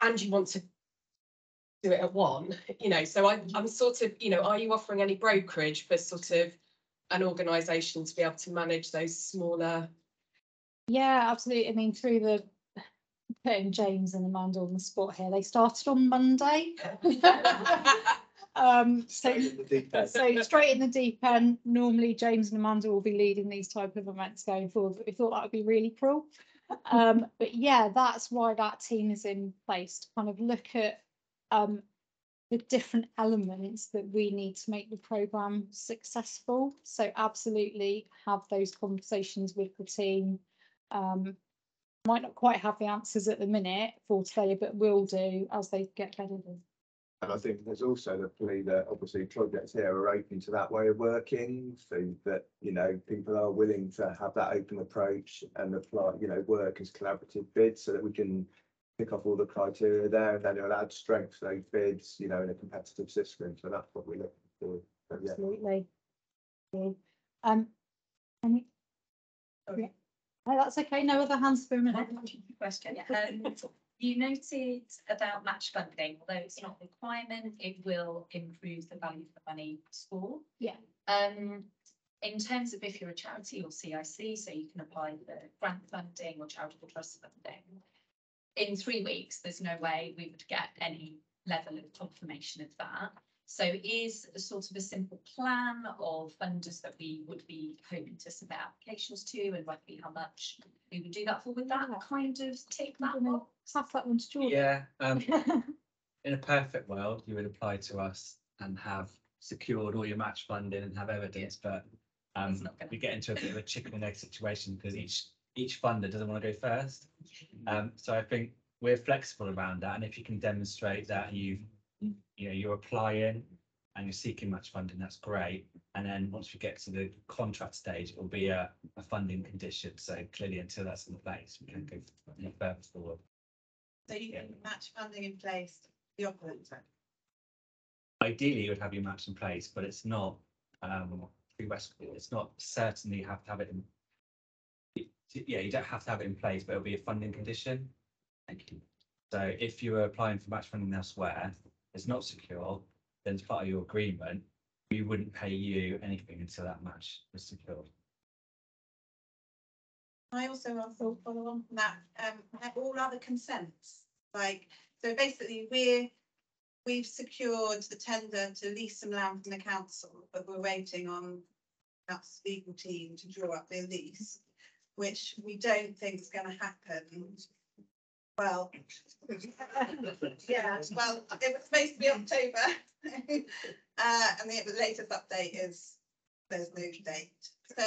and you want to do it at one, so I'm sort of, are you offering any brokerage for sort of an organisation to be able to manage those smaller? Yeah, absolutely. I mean, through putting James and Amanda on the spot here, they started on Monday. So straight in the deep end. Normally James and Amanda will be leading these type of events going forward, but we thought that would be really cruel. But yeah, that's why that team is in place, to kind of look at the different elements that we need to make the programme successful. So absolutely have those conversations with the team. Might not quite have the answers at the minute for today, but will do as they get better. And I think there's also the plea that obviously projects here are open to that way of working, so that, people are willing to have that open approach and apply, work as collaborative bids, so that we can pick off all the criteria there, and then it'll add strength to those bids, in a competitive system. So that's what we're looking for. So, yeah. Absolutely. No, that's okay. No other hands for a minute. Question. You noted about match funding, although it's not a requirement, it will improve the value for money score. Yeah. In terms of if you're a charity or CIC, so you can apply for grant funding or charitable trust funding. In 3 weeks, there's no way we would get any level of confirmation of that. So is a sort of a simple plan of funders that we would be hoping to submit applications to and roughly how much we would do that for, would that kind of tick that box? Pass that one to Jordan. Yeah. In a perfect world, you would apply to us and have secured all your match funding and have evidence, but we get into a bit of a chicken and egg situation because each funder doesn't want to go first. So I think we're flexible around that, and if you can demonstrate that you're applying and you're seeking match funding, that's great. And then once we get to the contract stage, it will be a funding condition. So clearly, until that's in place, we can't go any further forward. So you can match funding in place, the opposite. Ideally, you would have your match in place, but it's not. It's not certain you have to have it in. Yeah, you don't have to have it in place, but it'll be a funding condition. Thank you. So if you were applying for match funding elsewhere, it's not secure, then as part of your agreement, we wouldn't pay you anything until that match was secured. I also follow on from that, all other consents, like, so basically we've secured the tender to lease some land from the council, but we're waiting on us legal team to draw up their lease, which we don't think is going to happen. Well, yeah, well, it was supposed to be October, and the latest update is there's no date. So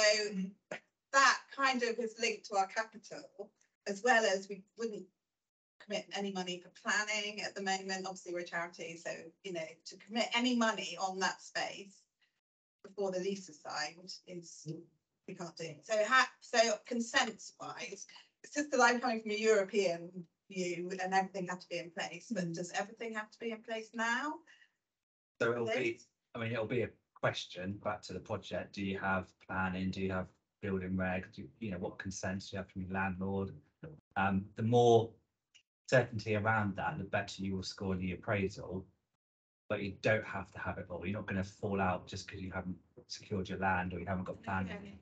that kind of is linked to our capital, as well as we wouldn't commit any money for planning at the moment. Obviously, we're a charity, so to commit any money on that space before the lease is signed is we can't do. So consents wise, it's just that I'm coming from a European view and everything had to be in place, but does everything have to be in place now? So it'll be a question back to the project. Do you have planning? Do you have building reg? What consents do you have from your landlord? The more certainty around that, the better you will score in the appraisal. But you don't have to have it all. You're not going to fall out just because you haven't secured your land or you haven't got planning.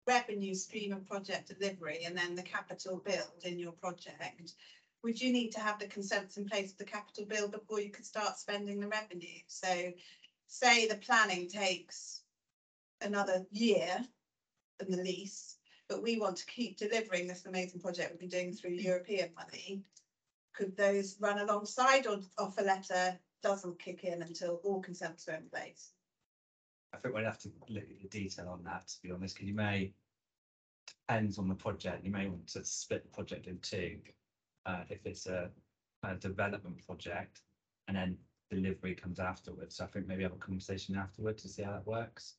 Revenue stream and project delivery, and then the capital build in your project. Would you need to have the consents in place for the capital build before you could start spending the revenue? So say the planning takes another year than the lease, but we want to keep delivering this amazing project we've been doing through European money. Could those run alongside, or offer letter doesn't kick in until all consents are in place? I think we'll have to look at the detail on that, to be honest, because depends on the project. You may want to split the project in two. If it's a development project and then delivery comes afterwards. So I think maybe have a conversation afterwards to see how that works.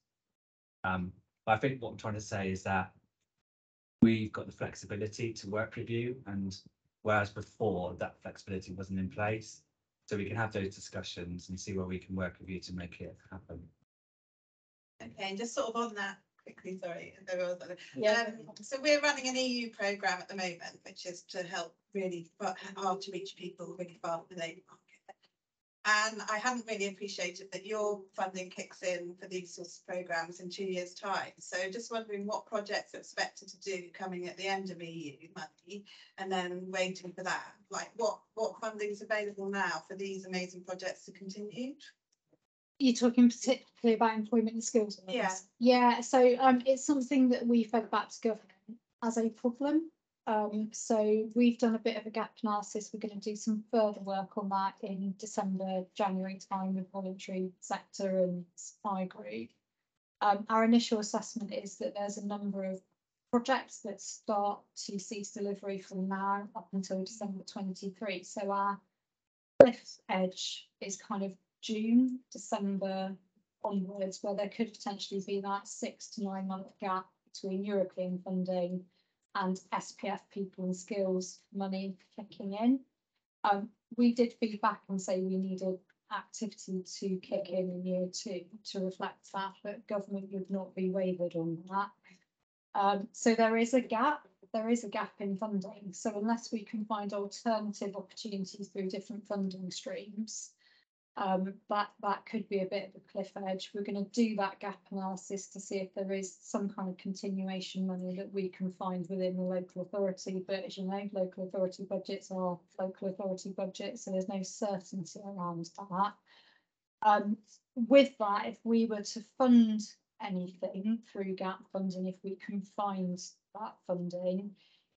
But I think what I'm trying to say is that we've got the flexibility to work with you, and whereas before that flexibility wasn't in place. So we can have those discussions and see where we can work with you to make it happen. Okay, and just sort of on that quickly, sorry. So we're running an EU programme at the moment, which is to help really hard to reach people really far from the labour market. And I hadn't really appreciated that your funding kicks in for these sorts of programmes in 2 years' time. So just wondering what projects are expected to do coming at the end of EU money, and then waiting for that. Like what funding is available now for these amazing projects to continue? You're talking particularly about employment and skills. Yeah. Yeah. So it's something that we fed back to government as a problem. So we've done a bit of a gap analysis. We're going to do some further work on that in December, January time with voluntary sector and supply group. Our initial assessment is that there's a number of projects that start to cease delivery from now up until December 23. So our cliff edge is kind of June, December onwards, where there could potentially be that 6 to 9 month gap between European funding and SPF people and skills money kicking in. We did feedback and say we needed activity to kick in year 2 to reflect that, but government would not be wavered on that. So there is a gap. there is a gap in funding. So unless we can find alternative opportunities through different funding streams, that could be a bit of a cliff edge. We're going to do that gap analysis to see if there is some kind of continuation money that we can find within the local authority. But as you know, local authority budgets are local authority budgets, so there's no certainty around that. With that, if we were to fund anything through gap funding, if we can find that funding,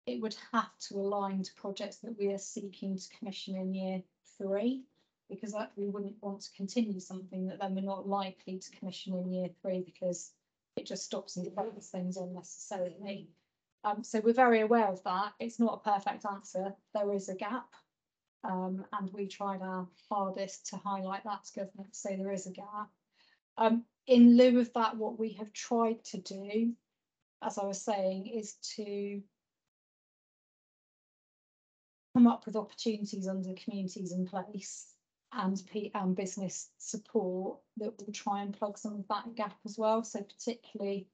it would have to align to projects that we are seeking to commission in year 3. Because we wouldn't want to continue something that then we're not likely to commission in year 3 because it just stops and develops things unnecessarily. So we're very aware of that. It's not a perfect answer. There is a gap. And we tried our hardest to highlight that to government to say there is a gap. In lieu of that, what we have tried to do, as I was saying, is to come up with opportunities under communities in place and business support that will try and plug some of that gap as well. So particularly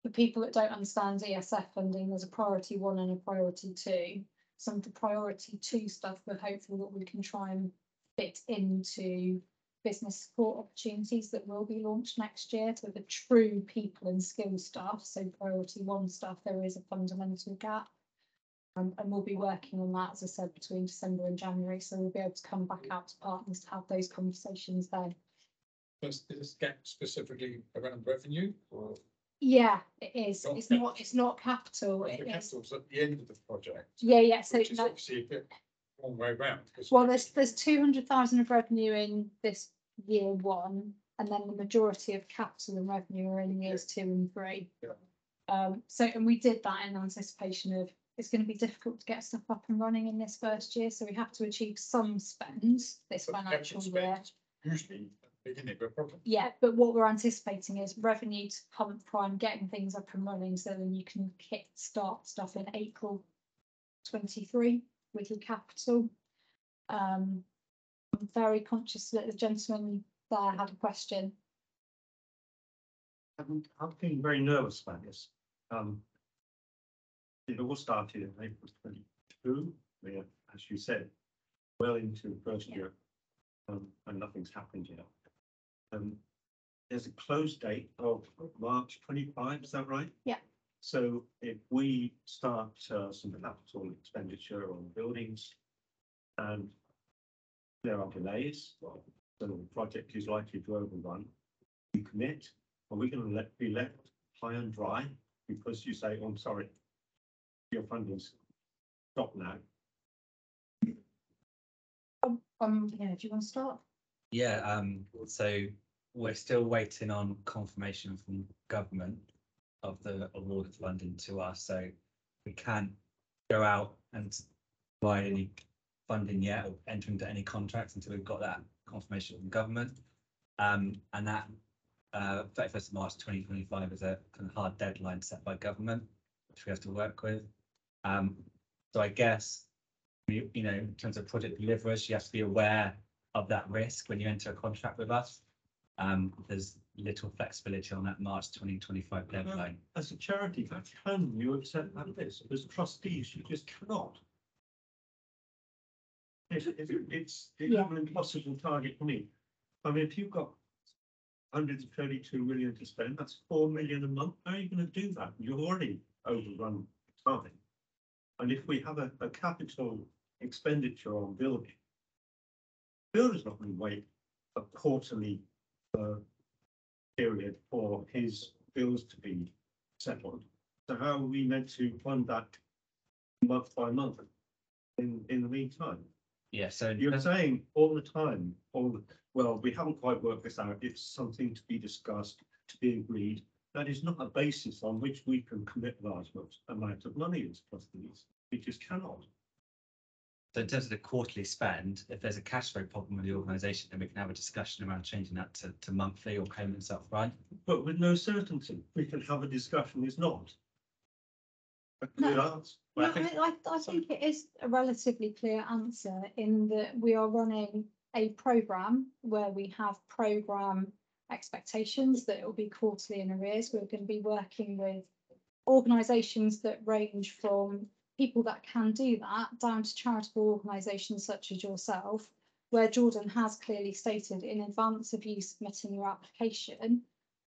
for people that don't understand ESF funding, there's a priority 1 and a priority 2. Some of the priority 2 stuff, we're hopeful that we can try and fit into business support opportunities that will be launched next year. So the true people and skill stuff, so priority 1 stuff, there is a fundamental gap. And we'll be working on that, as I said, between December and January. So we'll be able to come back out to partners to have those conversations then. Is this gap specifically around revenue or? Yeah, it is. It's not capital. The capital's at the end of the project. Yeah. So which is obviously a bit long way round. Well, there's 200,000 of revenue in this year 1, and then the majority of capital and revenue are in years 2 and 3. Yeah. And we did that in anticipation of it's going to be difficult to get stuff up and running in this first year, so we have to achieve some spend this financial year. Usually beginning of a problem. Yeah, but what we're anticipating is revenue to pump prime, getting things up and running, so then you can start stuff in April 23 with your capital. I'm very conscious that the gentleman there had a question. I'm feeling very nervous about this. It all started in April 22, where, as you said, well into the first year, and nothing's happened yet. There's a close date of March 25, is that right? Yeah. So if we start some capital expenditure on buildings and there are delays, so the project is likely to overrun, you commit, are we going to be left high and dry because you say, oh, I'm sorry, your funding's stopped now? Yeah, do you want to start? Yeah, so we're still waiting on confirmation from government of the award of funding to us, so we can't go out and buy any funding yet or enter into any contracts until we've got that confirmation from government. And that 31st of March 2025 is a kind of hard deadline set by government, which we have to work with. So I guess, you know, in terms of project deliverers, you have to be aware of that risk when you enter a contract with us. There's little flexibility on that March 2025 deadline. As a charity, how can you accept that risk? As trustees, you just cannot. It's an impossible target for me. I mean, if you've got 132 million to spend, that's 4 million a month. How are you going to do that? You're already overrun time. And if we have a capital expenditure on building, builder's not going to wait a quarterly period for his bills to be settled. So how are we meant to fund that month by month in the meantime? Yeah, so you're saying all the time, well, we haven't quite worked this out. It's something to be discussed, to be agreed. That is not a basis on which we can commit large amounts of money as trustees. We just cannot. So in terms of the quarterly spend, if there's a cash flow problem with the organisation, then we can have a discussion around changing that to monthly or payments up front. But with no certainty, we can have a discussion. It's not a clear answer. No, I think it is a relatively clear answer in that we are running a programme where we have programme expectations that it will be quarterly in arrears. We're going to be working with organisations that range from people that can do that down to charitable organisations such as yourself, where Jordan has clearly stated in advance of you submitting your application,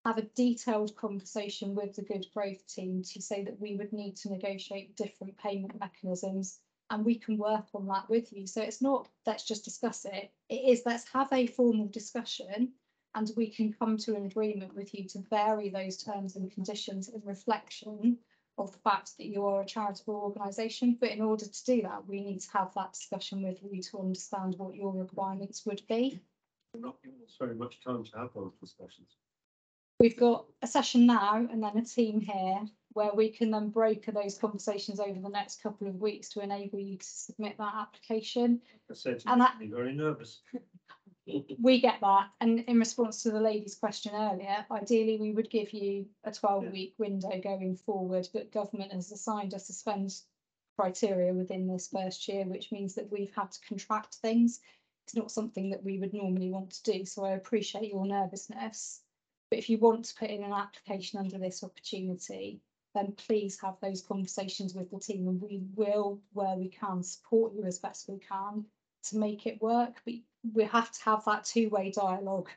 have a detailed conversation with the Good Growth team to say that we would need to negotiate different payment mechanisms, and we can work on that with you. So it's not let's just discuss it. It is let's have a formal discussion and we can come to an agreement with you to vary those terms and conditions in reflection of the fact that you're a charitable organisation. But in order to do that, we need to have that discussion with you to understand what your requirements would be. Not giving us very much time to have those discussions. We've got a session now and then a team here where we can then broker those conversations over the next couple of weeks to enable you to submit that application. I said, And that, you're very nervous. we get that. And in response to the lady's question earlier, ideally we would give you a 12-week window going forward, but government has assigned us a spend criteria within this first year, which means that we've had to contract things. It's not something that we would normally want to do. So I appreciate your nervousness. But if you want to put in an application under this opportunity, then please have those conversations with the team, and we will, where we can, support you as best we can to make it work. But we have to have that two-way dialogue.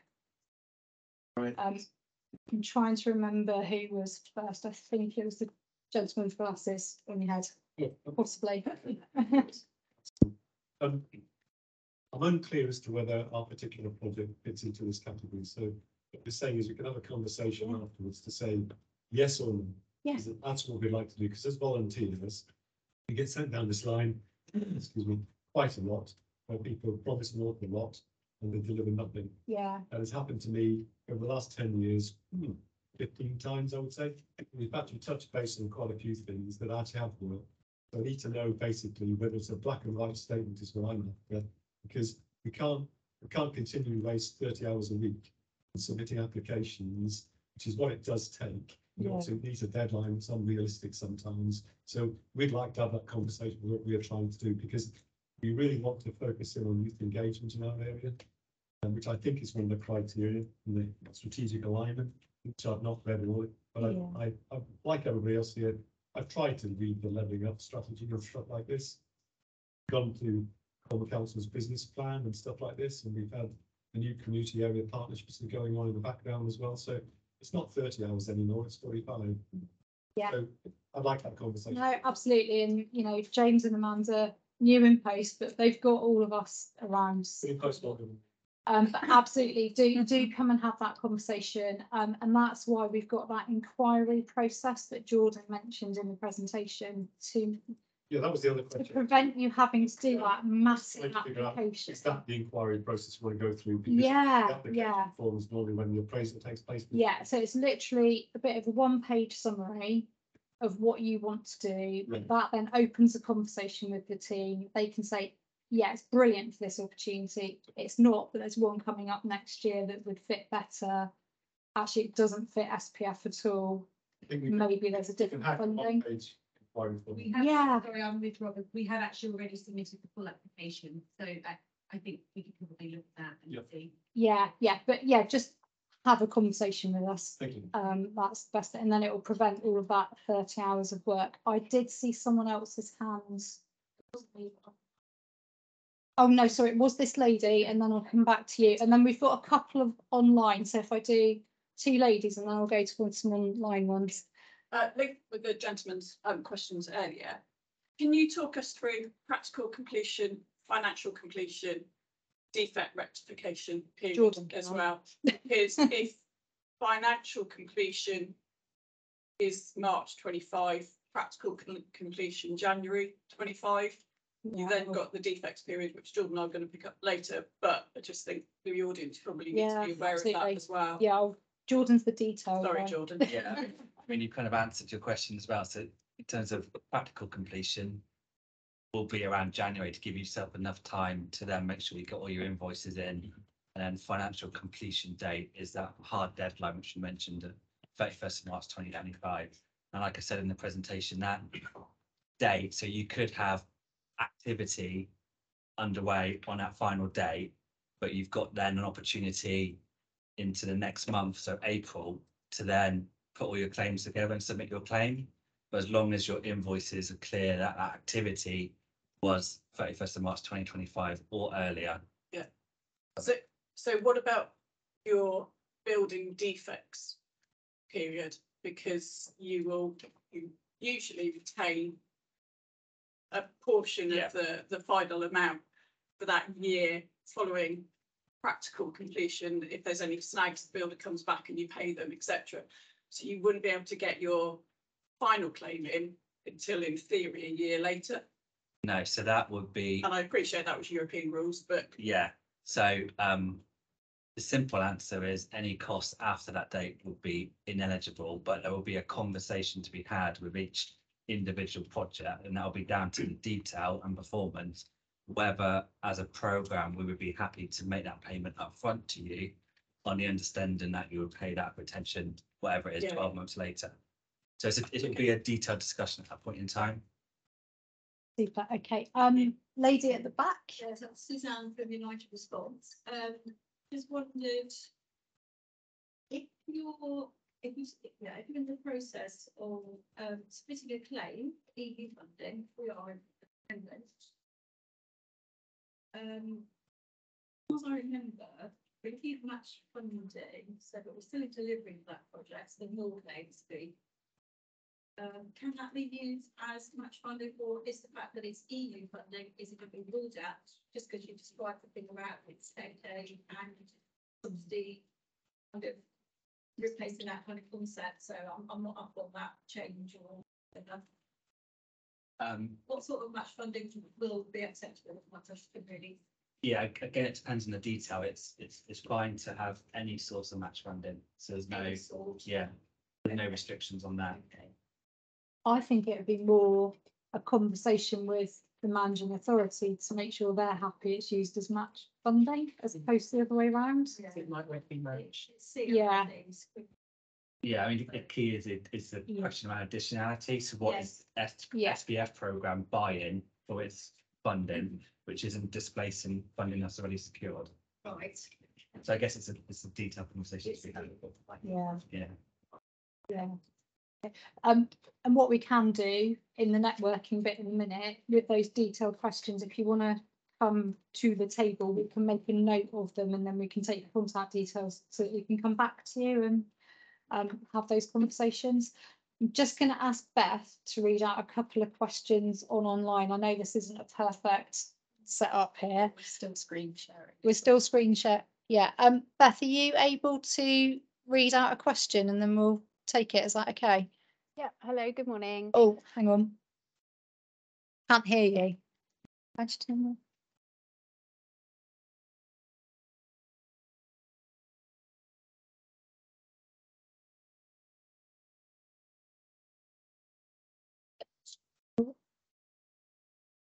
Right. I'm trying to remember who was first. I think it was the gentleman with glasses on your head, possibly. I'm unclear as to whether our particular project fits into this category. So what we're saying is we can have a conversation afterwards to say yes or no. Yes. That's what we'd like to do, because as volunteers, we get sent down this line, excuse me, quite a lot, where people promise an awful lot and they deliver nothing. Yeah. That has happened to me over the last 10 years, 15 times, I would say. We've actually touched base on quite a few things that actually have worked. So I need to know basically whether it's a black and white statement is what I'm after, because we can't continue to waste 30 hours a week submitting applications, which is what it does take. Yeah. Also, it needs a deadline that's unrealistic sometimes. So we'd like to have that conversation with what we are trying to do, because we really want to focus in on youth engagement in our area, which I think is one of the criteria in the strategic alignment, which I've not read all, but I like everybody else here, I've tried to read the levelling up strategy and stuff like this, gone to Cornwall Council's business plan and stuff like this, and we've had the new community area partnerships going on in the background as well. So it's not 30 hours anymore, it's 45. Yeah. So I'd like that conversation. No, absolutely. And, you know, James and Amanda, new in post, but they've got all of us around. But absolutely, do come and have that conversation. And that's why we've got that inquiry process that Jordan mentioned in the presentation to that was the other question. To prevent you having to do that massive application. Is that the inquiry process we want to go through? Yeah. Forms normally when the appraisal takes place. Yeah, so it's literally a bit of a one-page summary of what you want to do. Right. That then opens a conversation with the team. They can say, yeah, it's brilliant for this opportunity. It's not, but there's one coming up next year that would fit better. Actually, it doesn't fit SPF at all. Maybe there's a different funding. We have, yeah. Sorry, I'm with Robert. We have actually already submitted the full application, so I think we could probably look at that and see. Yeah, but yeah, just have a conversation with us. Thank you. That's the best, and then it will prevent all of that 30 hours of work. I did see someone else's hands. Oh no, sorry, it was this lady, and then I'll come back to you. And then we've got a couple of online. So if I do two ladies, and then I'll go to some online ones. Linked with the gentleman's questions earlier, can you talk us through practical completion, financial completion, defect rectification period Jordan, as well? Because if financial completion is March 25, practical completion January 25, you then got the defects period, which Jordan and I are going to pick up later. But I just think the audience probably needs to be aware of that as well. Yeah, Jordan's the detail. Sorry, Jordan. Yeah. I mean, you kind of answered your question as well. So in terms of practical completion, will be around January to give yourself enough time to then make sure you got all your invoices in. And then financial completion date is that hard deadline, which you mentioned, 31st of March 2025. And like I said in the presentation, that date, so you could have activity underway on that final date, but you've got then an opportunity into the next month, so April, to then put all your claims together and submit your claim. but as long as your invoices are clear that that activity was 31st of March 2025 or earlier. Yeah. So what about your building defects period? Because you usually retain a portion of the final amount for that year following practical completion. If there's any snags, the builder comes back and you pay them, etc. So you wouldn't be able to get your final claim in until, in theory, a year later. No, so that would be. And I appreciate that was European rules, but yeah. So the simple answer is any costs after that date would be ineligible, but there will be a conversation to be had with each individual project, and that'll be down to the detail and performance, whether as a program we would be happy to make that payment up front to you on the understanding that you would pay that retention, whatever it is, 12 months later. So it'll be a detailed discussion at that point in time. Super. Okay. Lady at the back. Yes, that's Suzanne from United Response. Just wondered if you're in the process of submitting a claim for EU funding for your independent. As I remember, if you've matched funding, so that we're still in delivery of that project, so the more claims fee. Can that be used as match funding, or is the fact that it's EU funding, is it going to be ruled out just because you described the thing about it's state aid and subsidy kind of replacing that kind of concept? So I'm not up on that change or what sort of match funding will be acceptable? My question really. Yeah, again, it depends on the detail. It's fine to have any source of match funding, so there's no there's no restrictions on that. Okay. I think it would be more a conversation with the managing authority to make sure they're happy it's used as match funding as opposed to the other way around. Yeah. It might well be merged. Yeah. Yeah, I mean, the key is the question around additionality. So what is SBF program buy-in for its funding, which isn't displacing funding that's already secured? Right. So I guess it's a detailed conversation to be had. Yeah. And what we can do in the networking bit in a minute with those detailed questions, if you want to come to the table, we can make a note of them and then we can take contact details so that we can come back to you and have those conversations. I'm just going to ask Beth to read out a couple of questions online. I know this isn't a perfect setup here. We're still screen sharing. We're still screen share. Yeah. Beth, are you able to read out a question and then we'll take it? Is that okay? Yeah. Hello. Good morning. Oh, hang on. Can't hear you.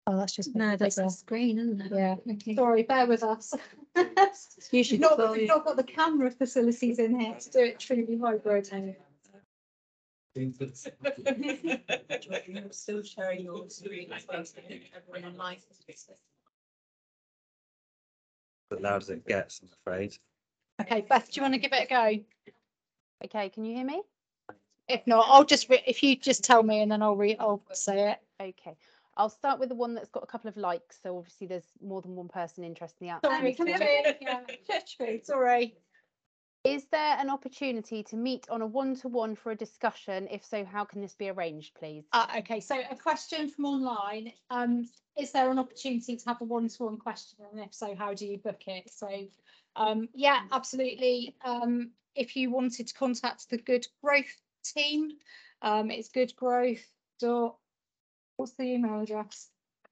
Oh, that's just that's the screen, isn't it? Yeah. Okay. Sorry, bear with us. We've not got the camera facilities in here to do it truly hybrid. You're still sharing your screen. Everyone online. As loud as it gets, I'm afraid. Okay, Beth, do you want to give it a go? Okay, can you hear me? If not, I'll just if you just tell me and then I'll say it. Okay. I'll start with the one that's got a couple of likes. So obviously there's more than one person interested in the answer. Sorry. Is there an opportunity to meet on a one-to-one for a discussion? If so, how can this be arranged, please? Okay, so a question from online. Is there an opportunity to have a one-to-one question? And if so, how do you book it? So yeah, absolutely. If you wanted to contact the Good Growth team, it's goodgrowth. What's the email address?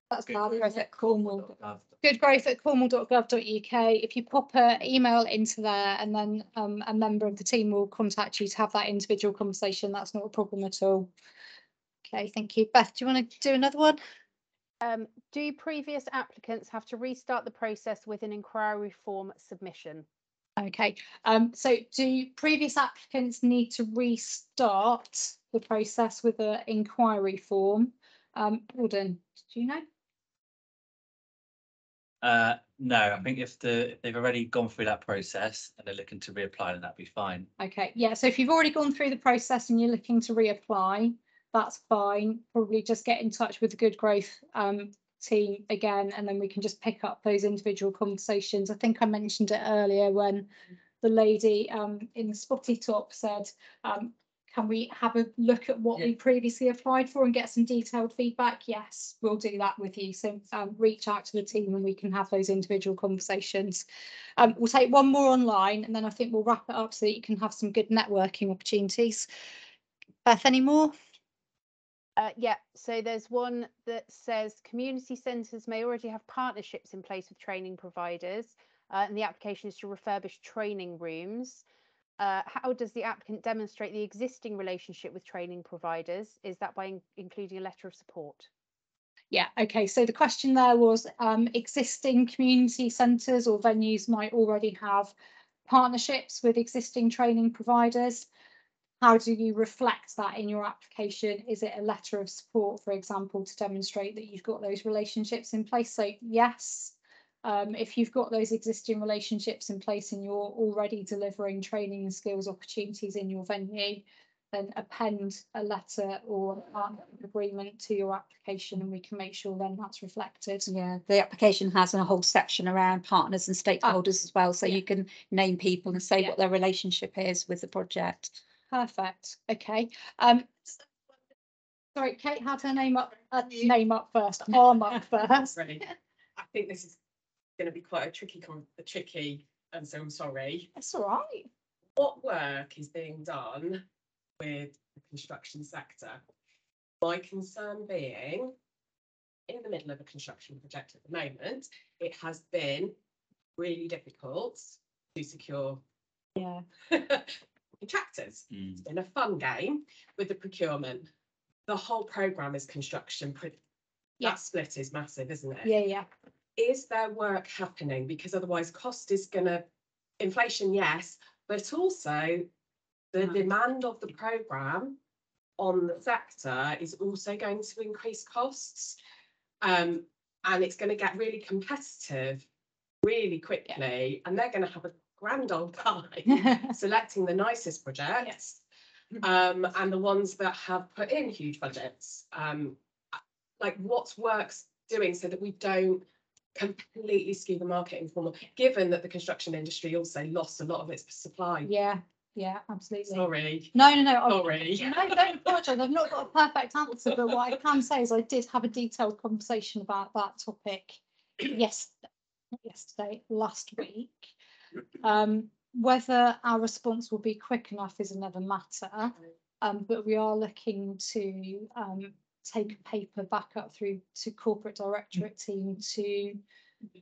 That's Goodgrowth at Cornwall. Goodgrowth at cornwall.gov.uk. If you pop an email into there and then a member of the team will contact you to have that individual conversation, that's not a problem at all. Okay, thank you. Beth, do you want to do another one? Do previous applicants have to restart the process with an inquiry form submission? Okay, so do previous applicants need to restart the process with an inquiry form? Gordon, do you know? No, I think if they've already gone through that process and they're looking to reapply, then that'd be fine. Okay, yeah, so if you've already gone through the process and you're looking to reapply, that's fine. Probably just get in touch with the Good Growth team again, and then we can just pick up those individual conversations. I think I mentioned it earlier when the lady in the spotty top said, can we have a look at what we previously applied for and get some detailed feedback? Yes, we'll do that with you. So reach out to the team and we can have those individual conversations. We'll take one more online and then I think we'll wrap it up so that you can have some good networking opportunities. Beth, any more? Yeah, so there's one that says community centres may already have partnerships in place with training providers, and the application is to refurbish training rooms. How does the applicant demonstrate the existing relationship with training providers? Is that by including a letter of support? Yeah, okay, so the question there was existing community centres or venues might already have partnerships with existing training providers. How do you reflect that in your application? Is it a letter of support, for example, to demonstrate that you've got those relationships in place? So yes, if you've got those existing relationships in place and you're already delivering training and skills opportunities in your venue, then append a letter or an agreement to your application and we can make sure then that's reflected. Yeah, the application has a whole section around partners and stakeholders as well, so you can name people and say what their relationship is with the project. Perfect. Okay. Sorry, Kate had her name up first. Arm up first. Ready. I think this is going to be quite a tricky, and so I'm sorry. That's all right. What work is being done with the construction sector? My concern being, in the middle of a construction project at the moment, it has been really difficult to secure contractors. It's been a fun game with the procurement. The whole programme is construction. That split is massive, isn't it? Yeah. Is there work happening? Because otherwise cost is going to, inflation, yes, but also the demand of the programme on the sector is also going to increase costs. And it's going to get really competitive really quickly, and they're going to have a grand old time selecting the nicest projects, and the ones that have put in huge budgets. Like what's works doing so that we don't completely skew the market informal, given that the construction industry also lost a lot of its supply. Yeah, absolutely. Sorry. No. Sorry. No, don't apologise. I've not got a perfect answer, but what I can say is I did have a detailed conversation about that topic last week. Whether our response will be quick enough is another matter, but we are looking to take a paper back up through to corporate directorate team to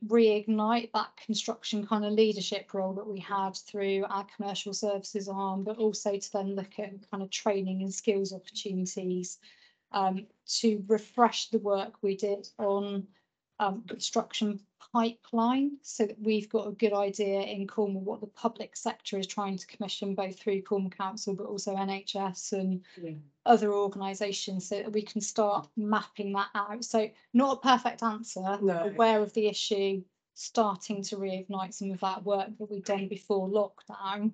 reignite that construction kind of leadership role that we had through our commercial services arm, but also to then look at kind of training and skills opportunities to refresh the work we did on construction pipeline, so that we've got a good idea in Cornwall what the public sector is trying to commission, both through Cornwall Council but also NHS and other organisations, so that we can start mapping that out. So not a perfect answer, aware of the issue, starting to reignite some of that work that we've done before lockdown,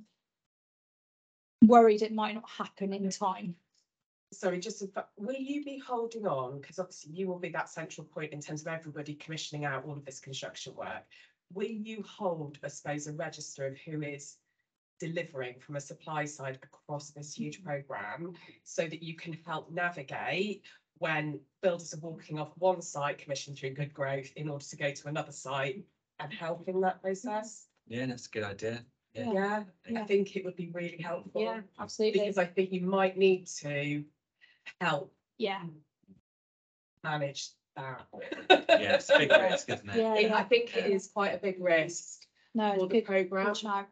worried it might not happen in time. Sorry, will you be holding on? Because obviously you will be that central point in terms of everybody commissioning out all of this construction work. Will you hold, I suppose, a register of who is delivering from a supply side across this huge programme, so that you can help navigate when builders are walking off one site commissioned through Good Growth in order to go to another site and help in that process? Yeah, that's a good idea. Yeah, I think it would be really helpful. Yeah, absolutely. Because I think you might need to help manage that. Yeah, it's a big risk, isn't it? I think it is quite a big risk for the programme.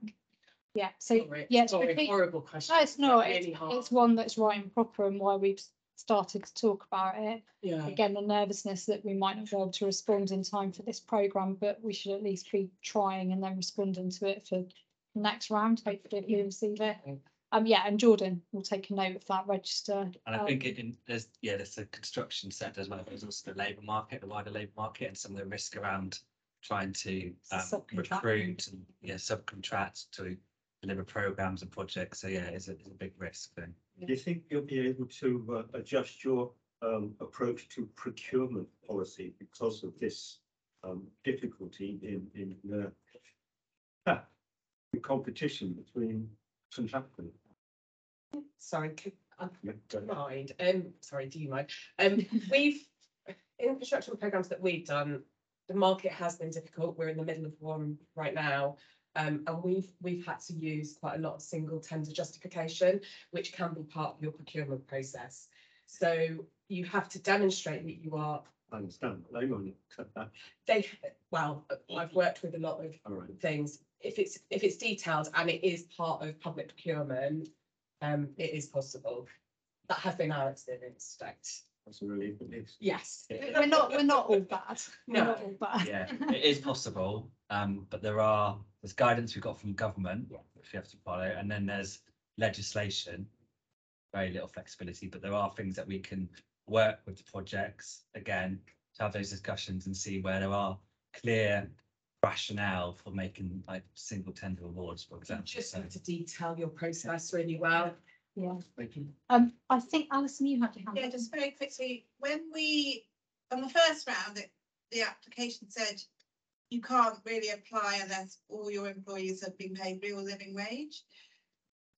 Yeah, so sorry, horrible question. No, it's not. Really it's one that's right and proper, and why we've started to talk about it. Yeah. Again, the nervousness that we might not be able to respond in time for this programme, but we should at least be trying and then responding to it for the next round, hopefully if we receive it. And Jordan will take a note of that register. And I think there's the construction sector as well. There's also the labour market, the wider labour market, and some of the risk around trying to recruit and subcontract to deliver programs and projects. So yeah, it's a big risk thing. Do you think you'll be able to adjust your approach to procurement policy because of this difficulty in the competition between applicants? Sorry, don't mind. Sorry, do you mind? We've in construction programs that we've done, the market has been difficult. We're in the middle of one right now. And we've had to use quite a lot of single tender justification, which can be part of your procurement process. So you have to demonstrate that you are. I understand. They won't accept that. I've worked with a lot of things. If it's detailed and it is part of public procurement, it is possible. That has been our experience. That's a relief at least. Yes. We're not all bad. We're No. not all bad. Yeah, it is possible. But there's guidance we've got from government, which we have to follow, and then there's legislation, very little flexibility, but there are things that we can work with the projects again to have those discussions and see where there are clear rationale for making like single tender awards, for example. You just have to detail your process really well. Yeah. Thank you. I think Alison, you had your hand. Yeah, just very quickly, when we, on the first round, the application said you can't really apply unless all your employees have been paid real living wage.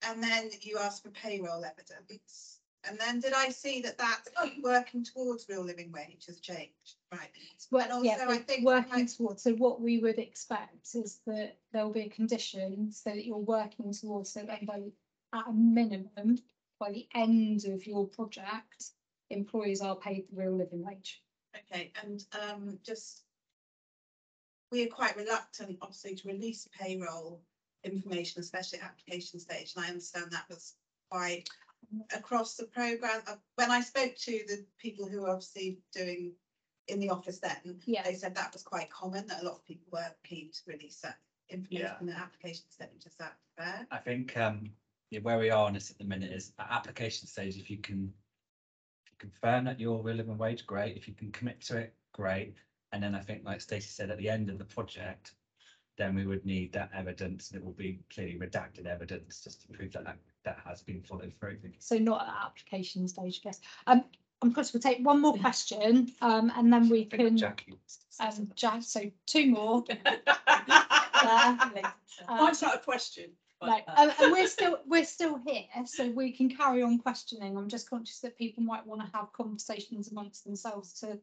And then you asked for payroll evidence. And then did I see that working towards real living wage has changed? Right. Well, also, yeah, I think working towards. So what we would expect is that there'll be a condition so that you're working towards, so that at a minimum, by the end of your project, employees are paid the real living wage. Okay, and we are quite reluctant, obviously, to release payroll information, especially at application stage. And I understand that was quite across the programme. When I spoke to the people who were obviously doing in the office then, they said that was quite common, that a lot of people were keen to release that information in the application stage. Is that fair? I think where we are on this at the minute is at application stage. If you can confirm that you're real living wage, great. If you can commit to it, great. And then I think, like Stacey said, at the end of the project, then we would need that evidence, and it will be clearly redacted evidence just to prove that that has been followed through. So not at the application stage, I guess. I'm going to take one more question, and then we can. Jackie. Jack. So two more. Mine's not a question. No, and we're still here, so we can carry on questioning. I'm just conscious that people might want to have conversations amongst themselves to.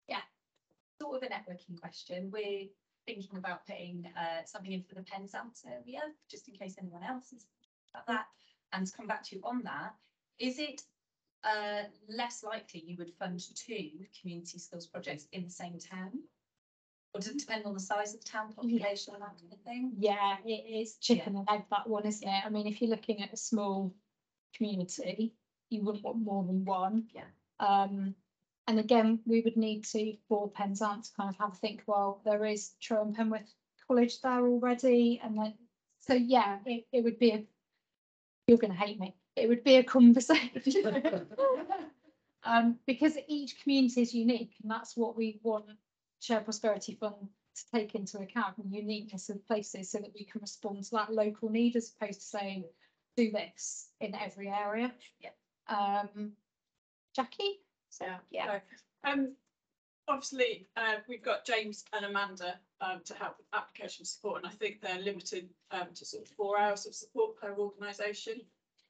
Yeah, sort of a networking question. We're thinking about putting something in for the Penzance area, just in case anyone else is about that. And to come back to you on that, is it less likely you would fund 2 community skills projects in the same town? Or does it depend on the size of the town population and that kind of thing? Yeah, it is chicken and egg, that one, isn't it? I mean, if you're looking at a small community, you wouldn't want more than one. Yeah. And again, we would need to, for Penzance, kind of have a think, well, there is Truro and Penwith College there already. And then, so yeah, it would be you're going to hate me. It would be a conversation. Because each community is unique, and that's what we want Shared Prosperity Fund to take into account, the uniqueness of places, so that we can respond to that local need, as opposed to saying, do this in every area. Yeah. Jackie? So, yeah. Obviously, we've got James and Amanda to help with application support, and I think they're limited to sort of 4 hours of support per organisation.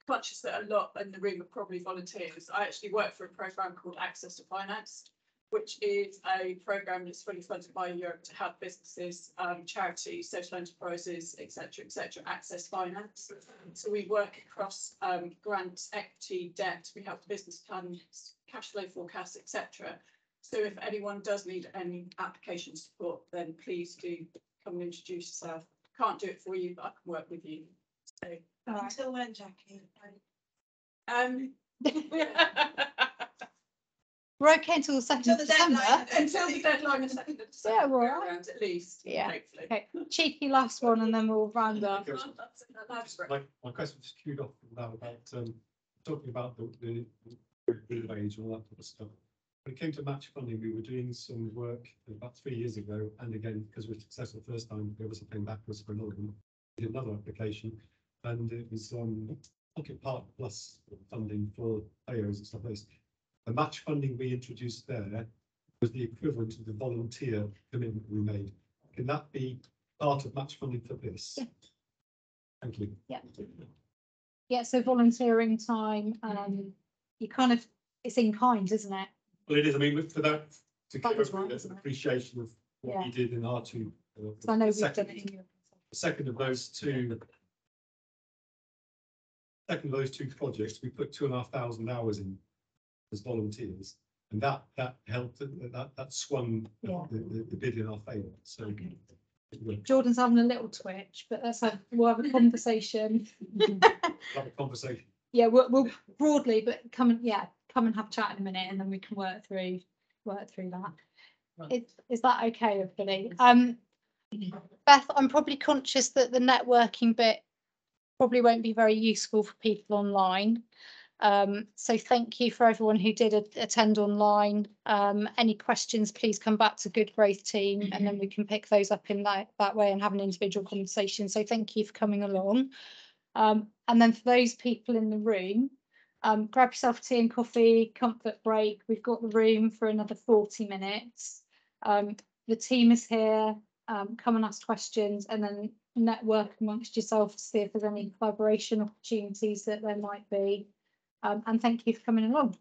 Conscious that a lot in the room are probably volunteers. I actually work for a programme called Access to Finance, which is a programme that's fully funded by Europe to help businesses, charities, social enterprises, etc., access finance. So we work across grants, equity, debt. We help business plans, cash flow forecasts, etc. So if anyone does need any application support, then please do come and introduce yourself. Can't do it for you, but I can work with you. So until when, Jackie? We're okay until the 2nd of December. Until the deadline of 2nd of December. Yeah, we're all right. At least. Yeah. Hopefully. Okay. Cheeky last one, and then we'll round up. My question was queued off now about talking about the wage and all that sort of stuff. When it came to match funding, we were doing some work about 3 years ago, and again, because we were successful the first time, we obviously came back to us for another one. did another application, and it was Pocket Park Plus funding for AOs and stuff like this. The match funding we introduced there was the equivalent of the volunteer commitment we made. Can that be part of match funding for this? Yeah. Thank you. Yeah. Yeah, so volunteering time, you kind of, it's in kind, isn't it? Well, it is. I mean, for that to That give is us right, an isn't it? appreciation of what we did in our two. So I know we've second, done it in your. second of those two. Second of those two projects, we put 2,500 hours in as volunteers, and that helped. That swung the bid in our favour. So. Okay. Jordan's having a little twitch, but we'll have a conversation. Have a conversation. Yeah, we'll broadly, but come and have a chat in a minute, and then we can work through that. Right. Is that okay, everybody? Beth, I'm probably conscious that the networking bit probably won't be very useful for people online. So thank you for everyone who did attend online. Any questions, please come back to Good Growth team, and then we can pick those up in that way and have an individual conversation. So thank you for coming along. And then for those people in the room, grab yourself tea and coffee, comfort break. We've got the room for another 40 minutes. The team is here. Come and ask questions, and then network amongst yourself to see if there's any collaboration opportunities that there might be. And thank you for coming along.